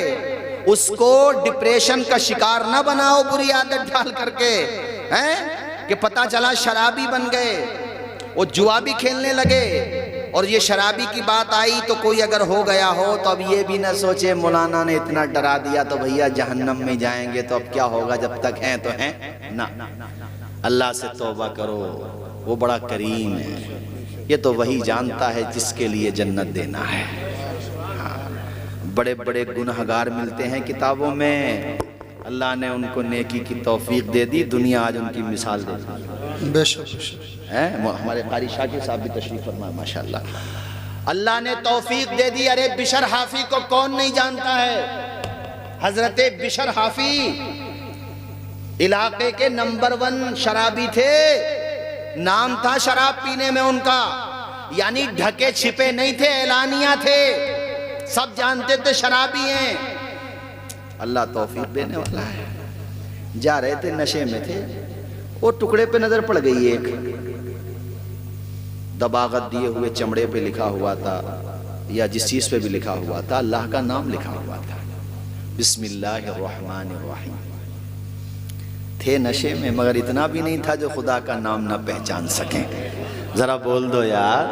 اس کو ڈپریشن کا شکار نہ بناؤ بری عادت ڈال کر کے, کہ پتہ چلا شرابی بن گئے, وہ جوا بھی کھیلنے لگے, اور یہ شرابی کی بات آئی تو کوئی اگر ہو گیا ہو تو اب یہ بھی نہ سوچے مولانا نے اتنا ڈرا دیا تو بھیا جہنم میں جائیں گے, تو اب کیا ہوگا, جب تک ہیں تو ہیں نہ. اللہ سے توبہ کرو, وہ بڑا کریم ہے, یہ تو وہی جانتا ہے جس کے لیے جنت دینا ہے. بڑے بڑے گنہگار ملتے ہیں کتابوں میں, اللہ نے ان کو نیکی کی توفیق دے دی, دنیا آج ان کی مثال دیتی. بے شک ہمارے قاری شاکر صاحب بھی تشریف فرمائے ماشاءاللہ, اللہ نے توفیق دے دی. ارے بشر حافی کو کون نہیں جانتا ہے, حضرت بشر حافی علاقے کے نمبر 1 شرابی تھے، نام تھا شراب پینے میں ان کا، یعنی ڈھکے چھپے نہیں تھے، اعلانیہ تھے، سب جانتے تھے شرابی ہیں۔ اللہ توفیق دینے والا ہے۔ جا رہے تھے، نشے میں تھے، وہ ٹکڑے پہ نظر پڑ گئی ایک، دباغت دیے ہوئے چمڑے پہ لکھا ہوا تھا، یا جس چیز پہ بھی لکھا ہوا تھا اللہ کا نام لکھا ہوا تھا، بسم اللہ الرحمن الرحیم۔ تھے نشے میں، مگر اتنا بھی نہیں تھا جو خدا کا نام نہ پہچان سکیں۔ ذرا بول دو یار،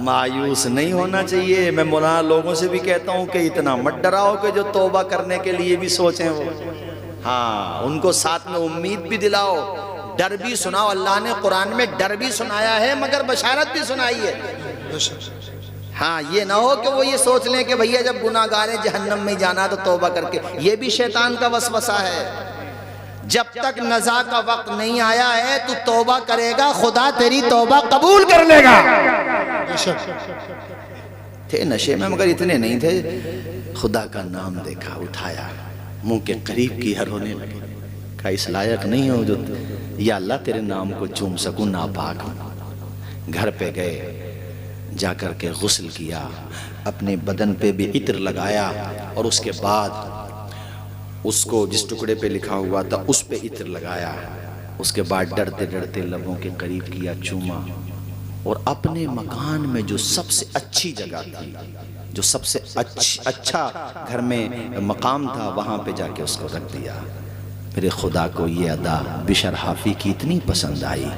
مایوس نہیں ہونا چاہیے۔ میں مولانا لوگوں سے بھی کہتا ہوں کہ اتنا مت ڈراؤ کہ جو توبہ کرنے کے لیے بھی سوچیں وہ، ہاں ان کو ساتھ میں امید بھی دلاؤ، ڈر بھی سناؤ۔ اللہ نے قرآن میں ڈر بھی سنایا ہے مگر بشارت بھی سنائی ہے۔ ہاں یہ نہ ہو کہ وہ یہ سوچ لیں کہ بھئیہ جب گناہ گار ہیں جہنم میں جانا تو توبہ کر کے، یہ بھی شیطان کا وسوسہ ہے۔ جب تک نزا کا وقت نہیں آیا ہے تو توبہ کرے گا، خدا تیری توبہ قبول کر لے گا۔ تھے نشے میں مگر اتنے نہیں تھے، خدا کا نام دیکھا، اٹھایا، منہ کے قریب کی ہر ہونے لگے، کہا اس لائق نہیں ہو جو یا اللہ تیرے نام کو چوم سکوں، ناپاک ہوں۔ گھر پہ گئے، جا کر کے غسل کیا، اپنے بدن پہ بھی عطر لگایا، اور اس کے بعد اس کو جس ٹکڑے پہ لکھا ہوا تھا اس پہ عطر لگایا، اس کے بعد ڈرتے ڈرتے لبوں کے قریب کیا، چوما، اور اپنے مکان میں جو سب سے اچھی جگہ تھی، جو سب سے اچھا گھر میں مقام تھا، وہاں پہ جا کے اس کو رکھ دیا۔ میرے خدا کو یہ ادا بشر حافی کی اتنی پسند آئی،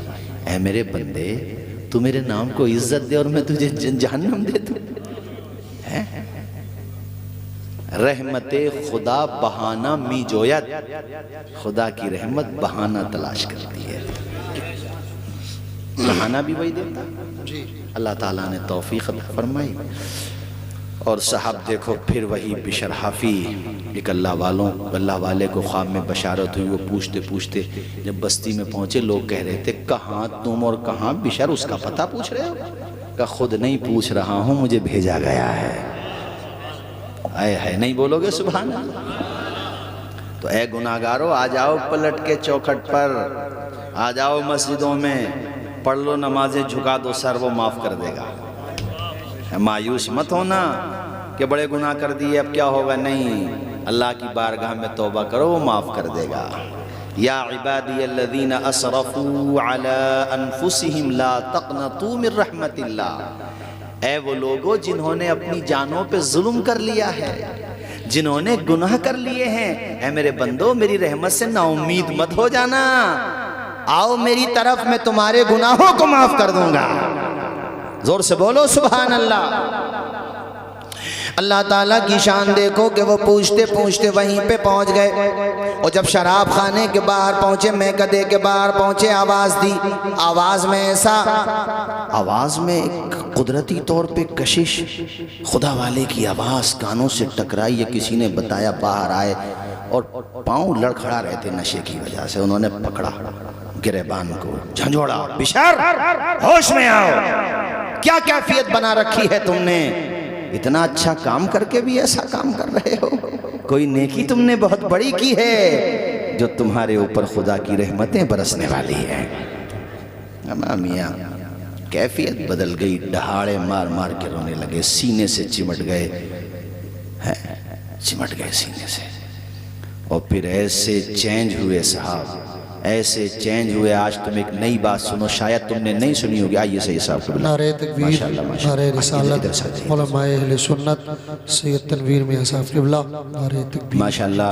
اے میرے بندے تو میرے نام کو عزت دے اور میں تجھے جہنم دے دوں۔ رحمت خدا بہانہ می جویت، خدا کی رحمت بہانہ تلاش کرتی ہے، بہانہ بھی وہی دیتا۔ اللہ تعالیٰ نے توفیق عطا فرمائی۔ اور صاحب دیکھو پھر وہی بشر حافی، ایک اللہ والے کو خواب میں بشارت ہوئی، وہ پوچھتے پوچھتے جب بستی میں پہنچے، لوگ کہہ رہے تھے کہاں تم اور کہاں بشر، اس کا پتہ پوچھ رہے ہو؟ کہ خود نہیں پوچھ رہا ہوں، مجھے بھیجا گیا ہے۔ آئے ہے نہیں بولو گے سبحان اللہ؟ تو اے گناہگارو آ جاؤ پلٹ کے چوکھٹ پر، آ جاؤ مسجدوں میں، پڑھ لو نمازیں، جھکا دو سر، وہ معاف کر دے گا۔ مایوس مت ہونا کہ بڑے گناہ کر دیے اب کیا ہوگا، نہیں، اللہ کی بارگاہ میں توبہ کرو، وہ معاف کر دے گا۔ یا عبادی الذین اسرفوا علی انفسہم لا تقنطوا من رحمت اللہ، اے وہ لوگوں جنہوں نے اپنی جانوں پہ ظلم کر لیا ہے، جنہوں نے گناہ کر لیے ہیں، اے میرے بندو میری رحمت سے نا امید مت ہو جانا، آؤ میری طرف، میں تمہارے گناہوں کو معاف کر دوں گا۔ زور سے بولو سبحان اللہ۔ اللہ تعالیٰ کی شان دیکھو کہ وہ پوچھتے پوچھتے وہیں پہ پہنچ گئے، اور جب شراب خانے کے باہر پہنچے، میکدے کے باہر پہنچے، آواز دی، آواز میں ایسا، آواز میں ایک قدرتی طور پہ کشش، خدا والے کی آواز کانوں سے ٹکرائی، یا کسی نے بتایا، باہر آئے اور پاؤں لڑکھڑا رہے تھے نشے کی وجہ سے، انہوں نے پکڑا گریبان کو، جھنجھوڑا، بشر ہوش میں آؤ، کیا کیفیت بنا رکھی ہے تم نے؟ اتنا اچھا کام کر کے بھی ایسا کام کر رہے ہو، کوئی نیکی تم نے بہت بڑی کی ہے جو تمہارے اوپر خدا کی رحمتیں برسنے والی ہیں۔ اما میاں کیفیت بدل گئی، دہاڑے مار مار کے رونے لگے، سینے سے چمٹ گئے، چمٹ گئے سینے سے، اور پھر ایسے چینج ہوئے صاحب، ایسے چینج ہوئے۔ آج تم ایک نئی بات سنو، شاید تم نے نہیں سنی ہوگی، آئیے صحیح صاحب کو نعرہ تکبیر، نعرہ رسالت، علماء اہل سنت، سید تنویر میاں صاحب قبلہ، نعرہ تکبیر۔ ماشاءاللہ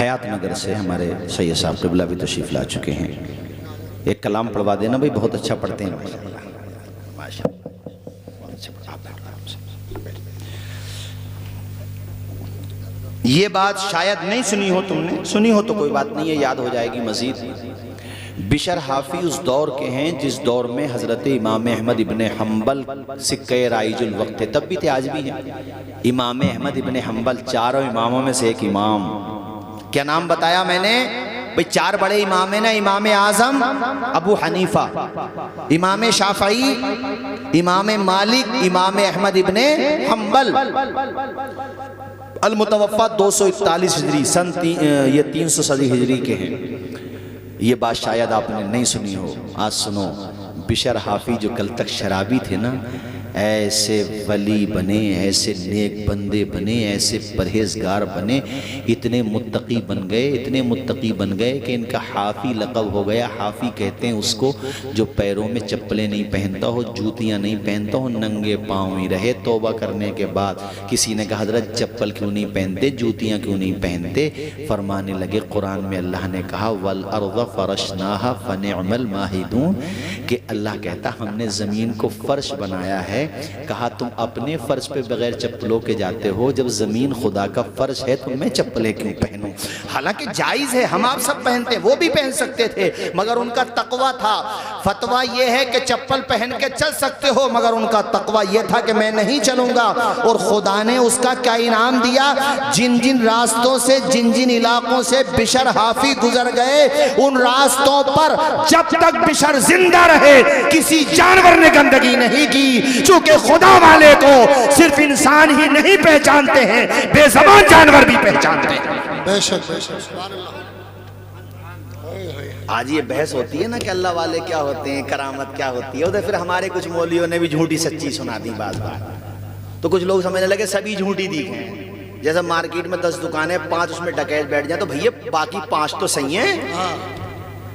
حیات نگر سے ہمارے سید صاحب قبلہ بھی تشریف لا چکے ہیں، ایک کلام پڑھوا دینا بھائی، بہت اچھا پڑھتے ہیں ماشاءاللہ۔ یہ بات شاید نہیں سنی ہو تم نے، سنی ہو تو کوئی بات نہیں ہے، یاد ہو جائے گی مزید۔ بشر حافی اس دور کے ہیں جس دور میں حضرت امام احمد ابن حنبل سکہ رائج الوقت تھے، تب بھی تھے آج بھی ہیں۔ امام احمد ابن حنبل چاروں اماموں میں سے ایک امام، کیا نام بتایا میں نے؟ بھئی چار بڑے امام ہیں نا، امام اعظم ابو حنیفہ، امام شافعی، امام مالک، امام احمد ابن حنبل۔ المتوفا 241 ہجری سن یہ 300 صدی ہجری کے ہیں. یہ بات شاید آپ نے نہیں سنی ہو، آج سنو. بشر حافی جو کل تک شرابی تھے نا، ایسے ولی بنے، ایسے نیک بندے بنے، ایسے پرہیزگار بنے، اتنے متقی بن گئے، اتنے متقی بن گئے کہ ان کا حافی لقب ہو گیا. حافی کہتے ہیں اس کو جو پیروں میں چپلیں نہیں پہنتا ہو، جوتیاں نہیں پہنتا ہو، ننگے پاؤں ہی رہے. توبہ کرنے کے بعد کسی نے کہا حضرت چپل کیوں نہیں پہنتے، جوتیاں کیوں نہیں پہنتے؟ فرمانے لگے قرآن میں اللہ نے کہا وَالْأَرْضَ فَرَشْنَاهَا فَنِعْمَ الْمَاهِدُونَ، کہ اللہ کہتا ہم نے زمین کو فرش بنایا ہے. کہا تم اپنے فرش پہ بغیر چپلوں کے جاتے ہو، جب زمین خدا کا فرش ہے تو میں چپلیں کیوں پہنوں؟ حالانکہ جائز ہے، ہم آپ سب پہنتے، وہ بھی پہن سکتے تھے، مگر ان کا تقوی تھا. فتویٰ یہ ہے کہ چپل پہن کے چل سکتے ہو، مگر ان کا تقوی یہ تھا کہ میں نہیں چلوں گا. اور خدا نے اس کا کیا انعام دیا؟ جن جن راستوں سے، جن جن علاقوں سے بشر حافی گزر گئے، ان راستوں پر جب تک بشر زندہ رہے کسی جانور نے گندگی نہیں کی. چونکہ خدا والے کو صرف انسان ہی نہیں پہچانتے ہیں، بے زبان جانور بھی پہچانتے ہیں. بے شک بے شک. سبحان اللہ. آج یہ بحث ہوتی ہے نا کہ اللہ والے کیا ہوتے ہیں، کرامت کیا ہوتی ہے، ادھر پھر ہمارے کچھ مولویوں نے بھی جھوٹی سچی سنا دی بعض بار. تو کچھ لوگ سمجھنے لگے سبھی جھوٹی دکھیں. جیسے مارکیٹ میں 10 دکانیں، 5 اس میں ڈکیت بیٹھ جائیں تو بھئی باقی 5 تو صحیح ہیں.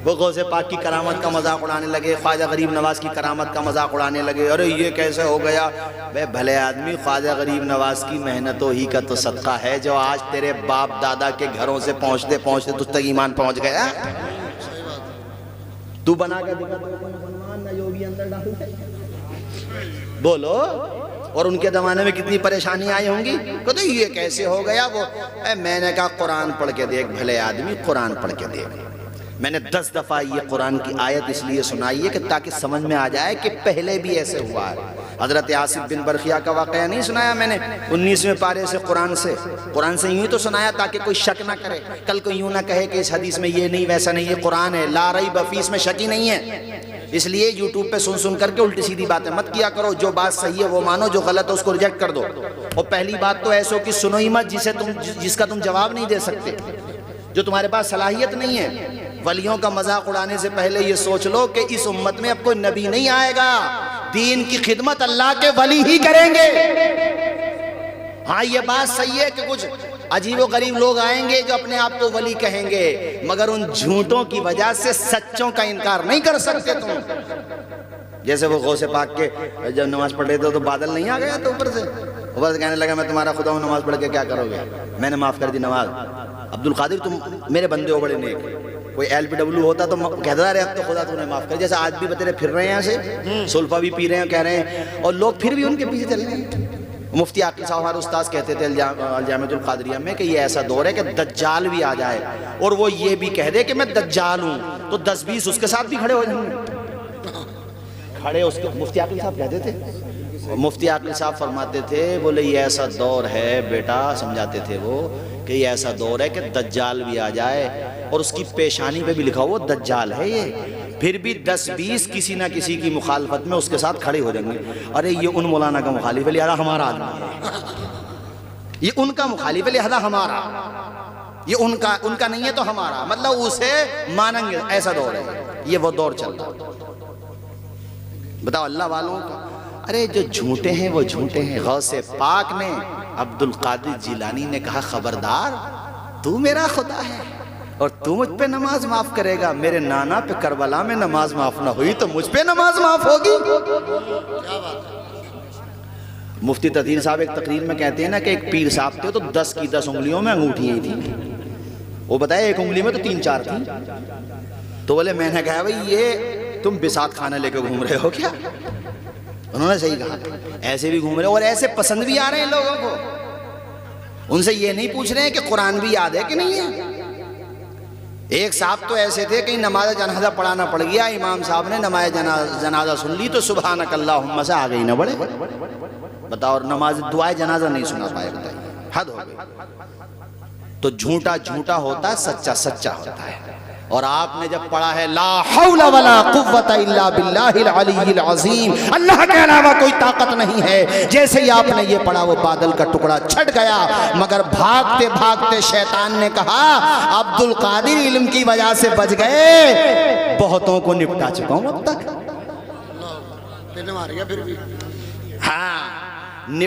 وہ غوث پاک کی کرامت کا مذاق اڑانے لگے، خواجہ غریب نواز کی کرامت کا مذاق اڑانے لگے. ارے یہ کیسے ہو گیا؟ بے بھلے آدمی، خواجہ غریب نواز کی محنتوں ہی کا تو صدقہ ہے جو آج تیرے باپ دادا کے گھروں سے پہنچتے پہنچتے تجھ تک ایمان پہنچ گیا. تو بنا کے دکھا تو مسلمان نہ جو بھی اندر ڈالو بولو. اور ان کے زمانے میں کتنی پریشانی آئی ہوں گی. کہتے یہ کیسے ہو گیا؟ وہ میں نے کہا قرآن پڑھ کے دیکھ بھلے آدمی، قرآن پڑھ کے دیکھ. میں نے 10 دفعہ یہ قرآن کی آیت اس لیے سنائی ہے کہ تاکہ سمجھ میں آ جائے کہ پہلے بھی ایسے ہوا ہے. حضرت آصف بن برخیہ کا واقعہ نہیں سنایا میں نے 19ویں پارے سے قرآن سے یوں ہی تو سنایا تاکہ کوئی شک نہ کرے. کل کو یوں نہ کہے کہ اس حدیث میں یہ نہیں ویسا نہیں، یہ قرآن ہے، لا ریب فیہ، اس میں شک ہی نہیں ہے. اس لیے یوٹیوب پہ سن کر کے الٹی سیدھی باتیں مت کیا کرو. جو بات صحیح ہے وہ مانو، جو غلط ہے اس کو ریجیکٹ کر دو. اور پہلی بات تو ایسو کہ سنو ہی مت جس کا تم جواب نہیں دے سکتے، جو تمہارے پاس صلاحیت نہیں ہے. ولیوں کا مذاق اڑانے سے پہلے یہ سوچ لو کہ اس امت میں اب کوئی نبی نہیں آئے گا. دین کی خدمت اللہ کے ولی ہی کریں گے. ہاں یہ بات صحیح ہے کہ کچھ عجیب و غریب لوگ آئیں گے جو اپنے آپ کو ولی کہیں گے، مگر ان جھوٹوں کی وجہ سے سچوں کا انکار نہیں کر سکتے تم. جیسے وہ غوث پاک کے جب نماز پڑھ رہے تھے تو بادل نہیں آ گیا تو اوپر سے کہنے لگا میں تمہارا خدا ہوں، نماز پڑھ کے کیا کرو گے؟ میں نے معاف کر دی نماز. عبدالقادر تم میرے بندے ہو بڑے نیک. کوئی LPW ہوتا تو کہتا رہے اب تو خدا تم نے معاف کر. جیسے آج بھی بتیرے پھر رہے ہیں یہاں سے، سلفا بھی پی رہے ہیں، کہہ رہے ہیں، اور لوگ پھر بھی ان کے پیچھے چل رہے ہیں. مفتی عاقل صاحب ہمارے استاذ کہتے تھے الجامعۃ القادریہ میں کہ یہ ایسا دور ہے کہ دجال بھی آ جائے اور وہ یہ بھی کہہ دے کہ میں دجال ہوں تو 10-20 اس کے ساتھ بھی کھڑے ہو جائیں گے. کھڑے اس کے مفتی عاقل صاحب کہتے تھے. مفتی عاقل صاحب فرماتے تھے، بولے یہ ایسا دور ہے بیٹا، سمجھاتے تھے وہ کہ یہ ایسا دور ہے کہ دجال بھی آ جائے اور اس کی پیشانی پہ بھی لکھا ہوا دجال ہے یہ، پھر بھی 10-20 کسی نہ کسی کی مخالفت میں اس کے ساتھ کھڑے ہو جائیں گے. ارے یہ ان مولانا کا مخالف ہے لہذا ہمارا آدمی ہے، یہ ان کا مخالف ہے لہذا ہمارا، یہ ان کا نہیں ہے تو ہمارا، مطلب اسے مانیں گے. ایسا دور ہے، یہ وہ دور چل رہا. بتاؤ اللہ والوں کا. ارے جو جھوٹے ہیں وہ جھوٹے ہیں. غوث پاک نے، عبد القادر جیلانی نے کہا خبردار تو میرا خدا ہے اور تو مجھ پہ نماز معاف کرے گا. میرے نانا پہ کربلا میں نماز معاف نہ ہوئی تو مجھ پہ نماز معاف ہوگی. مفتی تطہیر صاحب ایک تقریر میں کہتے ہیں نا کہ ایک پیر صاحب تھے تو 10 کی 10 انگلیوں میں انگوٹھی ہی تھی. وہ بتائے ایک انگلی میں تو 3-4 تھی. تو بولے میں نے کہا بھائی یہ تم بساط کھانا لے کے گھوم رہے ہو کیا؟ انہوں نے صحیح کہا، ایسے بھی گھوم رہے اور ایسے پسند بھی آ رہے ہیں لوگوں کو. ان سے یہ نہیں پوچھ رہے ہیں کہ قرآن بھی یاد ہے کہ نہیں ہے. ایک صاحب تو ایسے تھے کہ نماز جنازہ پڑھانا پڑ گیا، امام صاحب نے نماز جنازہ سن لی تو سبحانک اللہم سے آگے ہی نہ بڑھے. بتاؤ، اور نماز دعائے جنازہ نہیں سنا پائے. بتائیے، حد ہو گئی. تو جھوٹا جھوٹا ہوتا ہے، سچا سچا ہوتا ہے. اور آپ نے جب پڑھا ہے لا حول ولا قوت الا باللہ العلی العظیم، اللہ کے علاوہ کوئی طاقت نہیں ہے، جیسے ہی آپ نے یہ پڑھا وہ بادل کا ٹکڑا چھٹ گیا، مگر بھاگتے بھاگتے شیطان نے کہا عبد القادر علم کی وجہ سے بچ گئے، بہتوں کو نپٹا چکا ہوں اب تک۔ ہاں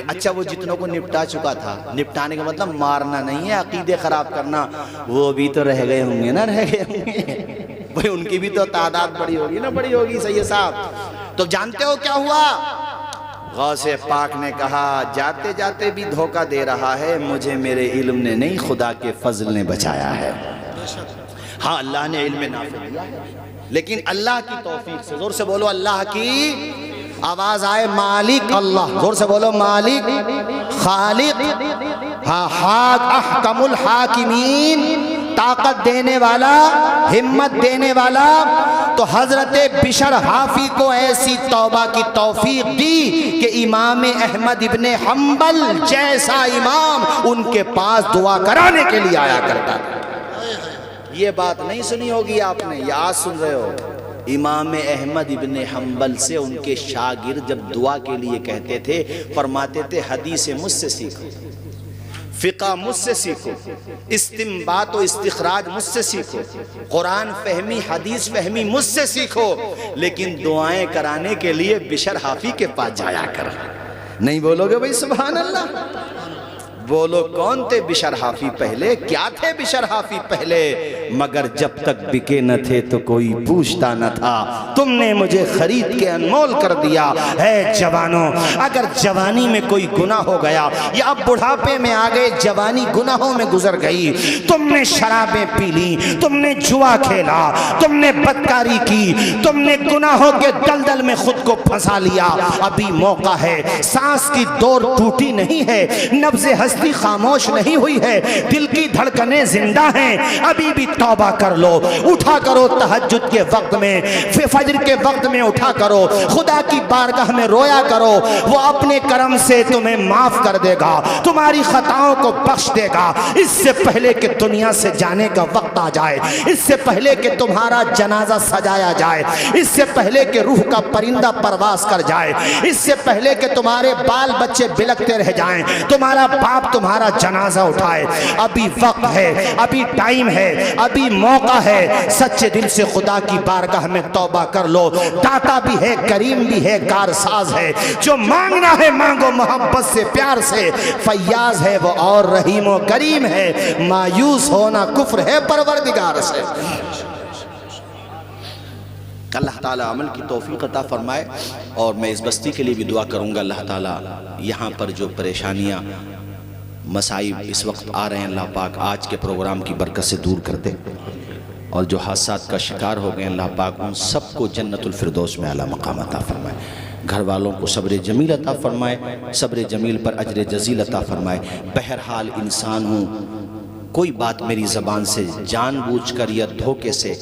اچھا وہ جتنوں کو نپٹا چکا تھا، نپٹانے کا مطلب مارنا نہیں ہے، عقیدے خراب کرنا، وہ بھی تو رہ گئے ہوں گے نا، رہ گئے ہوں گے بھئی، ان کی بھی تو تعداد بڑی ہوگی نا، بڑی ہوگی سید صاحب۔ تو جانتے ہو کیا ہوا؟ غوث پاک نے کہا جاتے جاتے بھی دھوکہ دے رہا ہے، مجھے میرے علم نے نہیں خدا کے فضل نے بچایا ہے۔ ہاں اللہ نے علم نافع دیا ہے، لیکن اللہ کی توفیق سے، زور سے بولو اللہ کی، آواز آئے مالک اللہ، زور سے بولو مالک، خالق، ہاں احکم الحاکمین، طاقت دینے والا، ہمت دینے والا۔ تو حضرت بشر حافی کو ایسی توبہ کی توفیق دی کہ امام احمد ابن حنبل جیسا امام ان کے پاس دعا کرانے کے لیے آیا کرتا تھا۔ یہ بات نہیں سنی ہوگی آپ نے، یہ آج سن رہے ہو۔ امام احمد ابن حنبل سے ان کے شاگرد جب دعا کے لیے کہتے تھے، فرماتے تھے حدیث مجھ سے سیکھو، فقہ مجھ سے سیکھو، استنباط و استخراج مجھ سے سیکھو، قرآن فہمی حدیث فہمی مجھ سے سیکھو، لیکن دعائیں کرانے کے لیے بشر حافی کے پاس جایا کر۔ نہیں بولو گے بھئی سبحان اللہ؟ بولو کون تھے بشر حافی پہلے؟ کیا تھے بشر حافی پہلے؟ مگر جب تک بکے نہ تھے تو کوئی پوچھتا نہ تھا، تم نے مجھے خرید کے انمول کر دیا۔ اے جوانوں، اگر جوانی میں کوئی گناہ ہو گیا یا اب بڑھاپے میں آگئے جوانی گناہوں میں گزر گئی، تم نے شرابیں پی لی، تم نے جوا کھیلا، تم نے بدکاری کی، تم نے گناہوں کے دلدل میں خود کو پھنسا لیا، ابھی موقع ہے، سانس کی دور ٹوٹی نہیں ہے، نبض ہستی خاموش نہیں ہوئی ہے، دل کی دھڑکنیں زندہ ہیں، ابھی بھی توبہ کر لو، اٹھا کرو تہجد کے وقت میں، فجر کے وقت میں اٹھا کرو، خدا کی بارگاہ میں رویا کرو، وہ اپنے کرم سے تمہیں معاف کر دے گا، تمہاری خطاؤں کو بخش دے گا۔ اس سے پہلے کہ دنیا سے جانے کا وقت آ جائے، اس سے پہلے کہ تمہارا جنازہ سجایا جائے، اس سے پہلے کہ روح کا پرندہ پرواز کر جائے، اس سے پہلے کہ تمہارے بال بچے بلکتے رہ جائیں، تمہارا باپ تمہارا جنازہ اٹھائے، ابھی وقت ہے، ابھی ٹائم ہے، ابھی موقع ہے، سچے دل سے خدا کی بارگاہ میں توبہ کر لو۔ داتا بھی ہے، کریم بھی ہے، کارساز ہے، جو مانگنا ہے مانگو محبت سے پیار سے، فیاض ہے وہ اور رحیم و کریم ہے، مایوس ہونا کفر ہے پروردگار سے۔ اللہ تعالیٰ عمل کی توفیق عطا فرمائے، اور میں اس بستی کے لیے بھی دعا کروں گا، اللہ تعالیٰ یہاں پر جو پریشانیاں مسائب اس وقت آ رہے ہیں، اللہ پاک آج کے پروگرام کی برکت سے دور کر دے، اور جو حادثات کا شکار ہو گئے اللہ پاک ان سب کو جنت الفردوس میں اعلیٰ مقام عطا فرمائے، گھر والوں کو صبر جمیل عطا فرمائے، صبر جمیل پر اجر جزیل عطا فرمائے۔ بہرحال انسان ہوں، کوئی بات میری زبان سے جان بوجھ کر یا دھوکے سے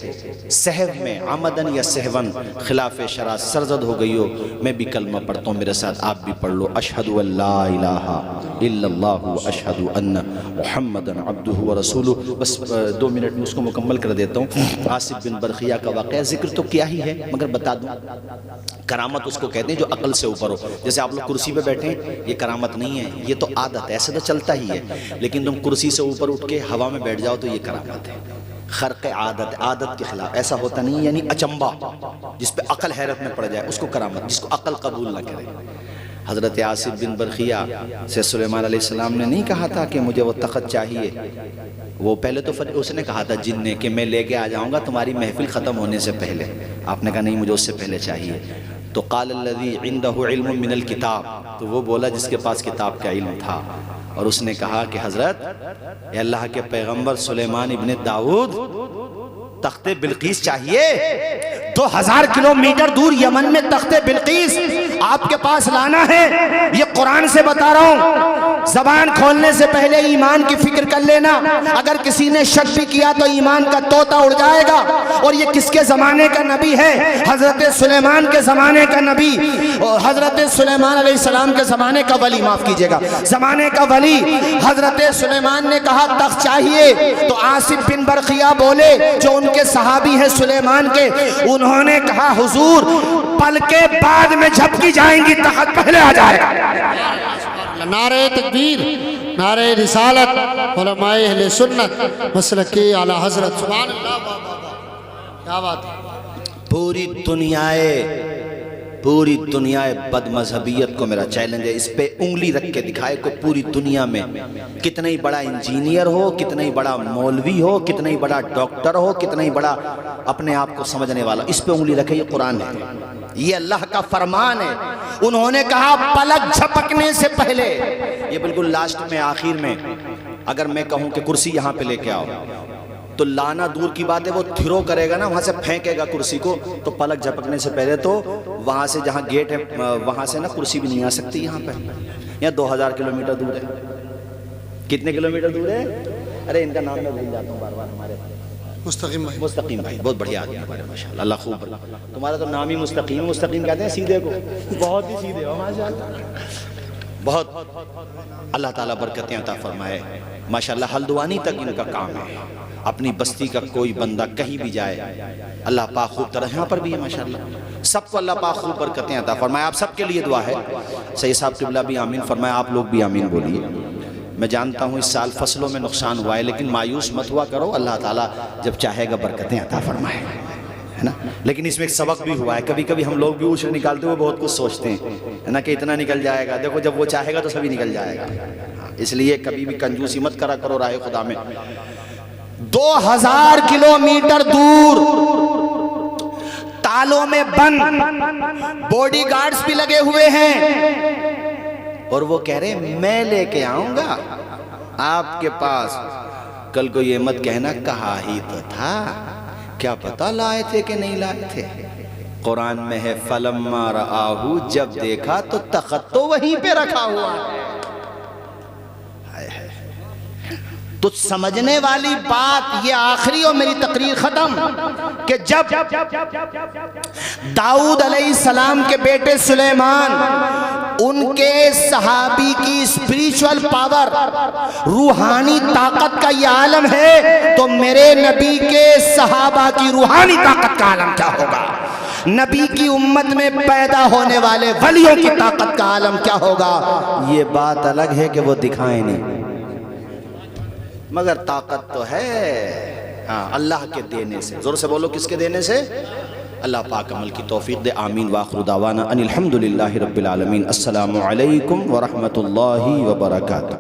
سہو میں عمدن یا سہون خلاف شرع سرزد ہو گئی ہو، میں بھی کلمہ پڑھتا ہوں، میرے ساتھ آپ بھی پڑھ لو۔ اشہد ان لا الہ الا اللہ اشہد ان محمدن عبدہ ورسولہ۔ بس 2 منٹ میں اس کو مکمل کر دیتا ہوں۔ آصف بن برخیہ کا واقعہ ذکر تو کیا ہی ہے، مگر بتا دوں کرامت اس کو کہتے ہیں جو عقل سے اوپر ہو۔ جیسے آپ لوگ کرسی پہ بیٹھیں، یہ کرامت نہیں ہے، یہ تو عادت ہے، ایسے تو چلتا ہی ہے، لیکن تم کرسی سے اوپر اٹھ کے ہوا میں بیٹھ جاؤ تو یہ کرامت ہے، خرق عادت، عادت کے خلاف ایسا ہوتا نہیں، یعنی اچنبا جس پہ عقل حیرت میں پڑ جائے اس کو کرامت، جس کو عقل قبول نہ کرے۔ حضرت آصف بن برخیہ سے سلیمان علیہ السلام نے نہیں کہا تھا کہ مجھے وہ تخت چاہیے، وہ پہلے تو اس نے کہا تھا جن نے کہ میں لے کے آ جاؤں گا تمہاری محفل ختم ہونے سے پہلے، آپ نے کہا نہیں مجھے اس سے پہلے چاہیے، تو قال الذی عنده علم من الکتاب، تو وہ بولا جس کے پاس کتاب کا علم تھا، اور اس نے کہا کہ حضرت اے اللہ کے پیغمبر سلیمان ابن داؤد تخت بلقیس چاہیے، 2000 کلومیٹر دور یمن میں تخت بلقیس، آپ کے پاس لانا ہے، یہ قرآن سے بتا رہا ہوں، زبان کھولنے سے پہلے ایمان کی فکر کر لینا۔ اگر کسی نے شک بھی کیا تو ایمان کا طوطا اڑ جائے گا۔ اور یہ کس کے زمانے کا نبی ہے؟ حضرت سلیمان کے زمانے کا نبی، حضرت سلیمان علیہ السلام کے زمانے کا ولی، معاف کیجئے گا، زمانے کا ولی۔ حضرت سلیمان نے کہا تخت چاہیے، تو آصف بن برقیہ بولے جو ان کے صحابی ہیں سلیمان کے، انہوں نے کہا حضور پل کے بعد میں جھپکی جائیں گی، تخت پہلے آ جائے گا۔ نعرہ تکبیر، نعرہ رسالت، علماء اہل سنت مسلکی اعلی حضرت، سبحان اللہ، کیا بات ہے۔ پوری دنیا بد مذہبیت کو میرا چیلنج ہے، اس پہ انگلی رکھ کے دکھائے کہ پوری دنیا میں کتنا ہی بڑا انجینئر ہو، کتنا ہی بڑا مولوی ہو، کتنا ہی بڑا ڈاکٹر ہو، کتنا ہی بڑا اپنے آپ کو سمجھنے والا، اس پہ انگلی رکھے۔ یہ قرآن ہے، یہ اللہ کا فرمان ہے۔ انہوں نے کہا پلک جھپکنے سے پہلے، یہ بالکل لاسٹ میں، آخر میں، اگر میں کہوں کہ کرسی یہاں پہ لے کے آؤ تو لانا دور کی بات ہے، وہ تھرو کرے گا نا، وہاں سے پھینکے گا کرسی کو، تو پلک جھپکنے سے پہلے تو وہاں سے جہاں گیٹ ہے وہاں سے نا کرسی بھی نہیں آ سکتی یہاں پہ۔ یہاں 2000 کلومیٹر دور ہے۔ کتنے کلومیٹر دور ہے؟ ارے ان کا نام میں بھول جاتا ہوں بار بار۔ ہمارے مستقیم بھائی، مستقیم بھائی بہت بڑھیا آدمی ہمارے، ماشاءاللہ، اللہ خوب۔ تمہارا تو نام ہی مستقیم ہے، مستقیم کہتے ہیں سیدھے کو، بہت ہی سیدھے ہو ماشاءاللہ، بہت۔ اللہ تعالیٰ برکتیں عطا فرمائے ماشاءاللہ۔ ہلدوانی تک ان کا کام ہے، اپنی بستی کا کوئی بندہ کہیں بھی جائے اللہ پاک خوب طرح، یہاں پر بھی ہے ماشاءاللہ، سب کو اللہ پاک خوب برکتیں عطا فرمائے۔ آپ سب کے لیے دعا ہے، سید صاحب قبلہ بھی آمین فرمائے، آپ لوگ بھی آمین بولیے۔ میں جانتا ہوں اس سال فصلوں میں نقصان ہوا ہے، لیکن مایوس مت ہوا کرو، اللہ تعالیٰ جب چاہے گا برکتیں عطا فرمائے، ہے نا۔ لیکن اس میں ایک سبق بھی ہوا ہے، کبھی کبھی ہم لوگ بھی عشر نکالتے ہوئے بہت کچھ سوچتے ہیں، ہے نا، کہ اتنا نکل جائے گا۔ دیکھو جب وہ چاہے گا تو سبھی نکل جائے گا، اس لیے کبھی بھی کنجوسی مت کرا کرو راہ خدا میں۔ 2000 کلومیٹر دور تالوں میں بند باڈی گارڈز بھی لگے ہوئے ہیں، اور وہ کہہ رہے ہیں میں لے کے آؤں گا آپ کے پاس۔ کل کو یہ مت کہنا کہا ہی تو تھا، کیا پتا لائے تھے کہ نہیں لائے تھے۔ قرآن میں ہے فلما رآہو، جب دیکھا تو تخت تو وہیں پہ رکھا ہوا ہے۔ تو سمجھنے والی بات یہ آخری اور میری تقریر ختم، کہ جب داؤد علیہ السلام کے بیٹے سلیمان، ان کے صحابی کی اسپریچول پاور، روحانی طاقت کا یہ عالم ہے، تو میرے نبی کے صحابہ کی روحانی طاقت کا عالم کیا ہوگا؟ نبی کی امت میں پیدا ہونے والے ولیوں کی طاقت کا عالم کیا ہوگا؟ یہ بات الگ ہے کہ وہ دکھائیں نہیں، مگر طاقت تو ہے، ہاں اللہ کے دینے سے۔ زور سے بولو کس کے دینے سے؟ اللہ پاک عمل کی توفیق دے، آمین۔ وآخر دعوانا ان الحمدللہ رب العالمین۔ السلام علیکم ورحمۃ اللہ وبرکاتہ۔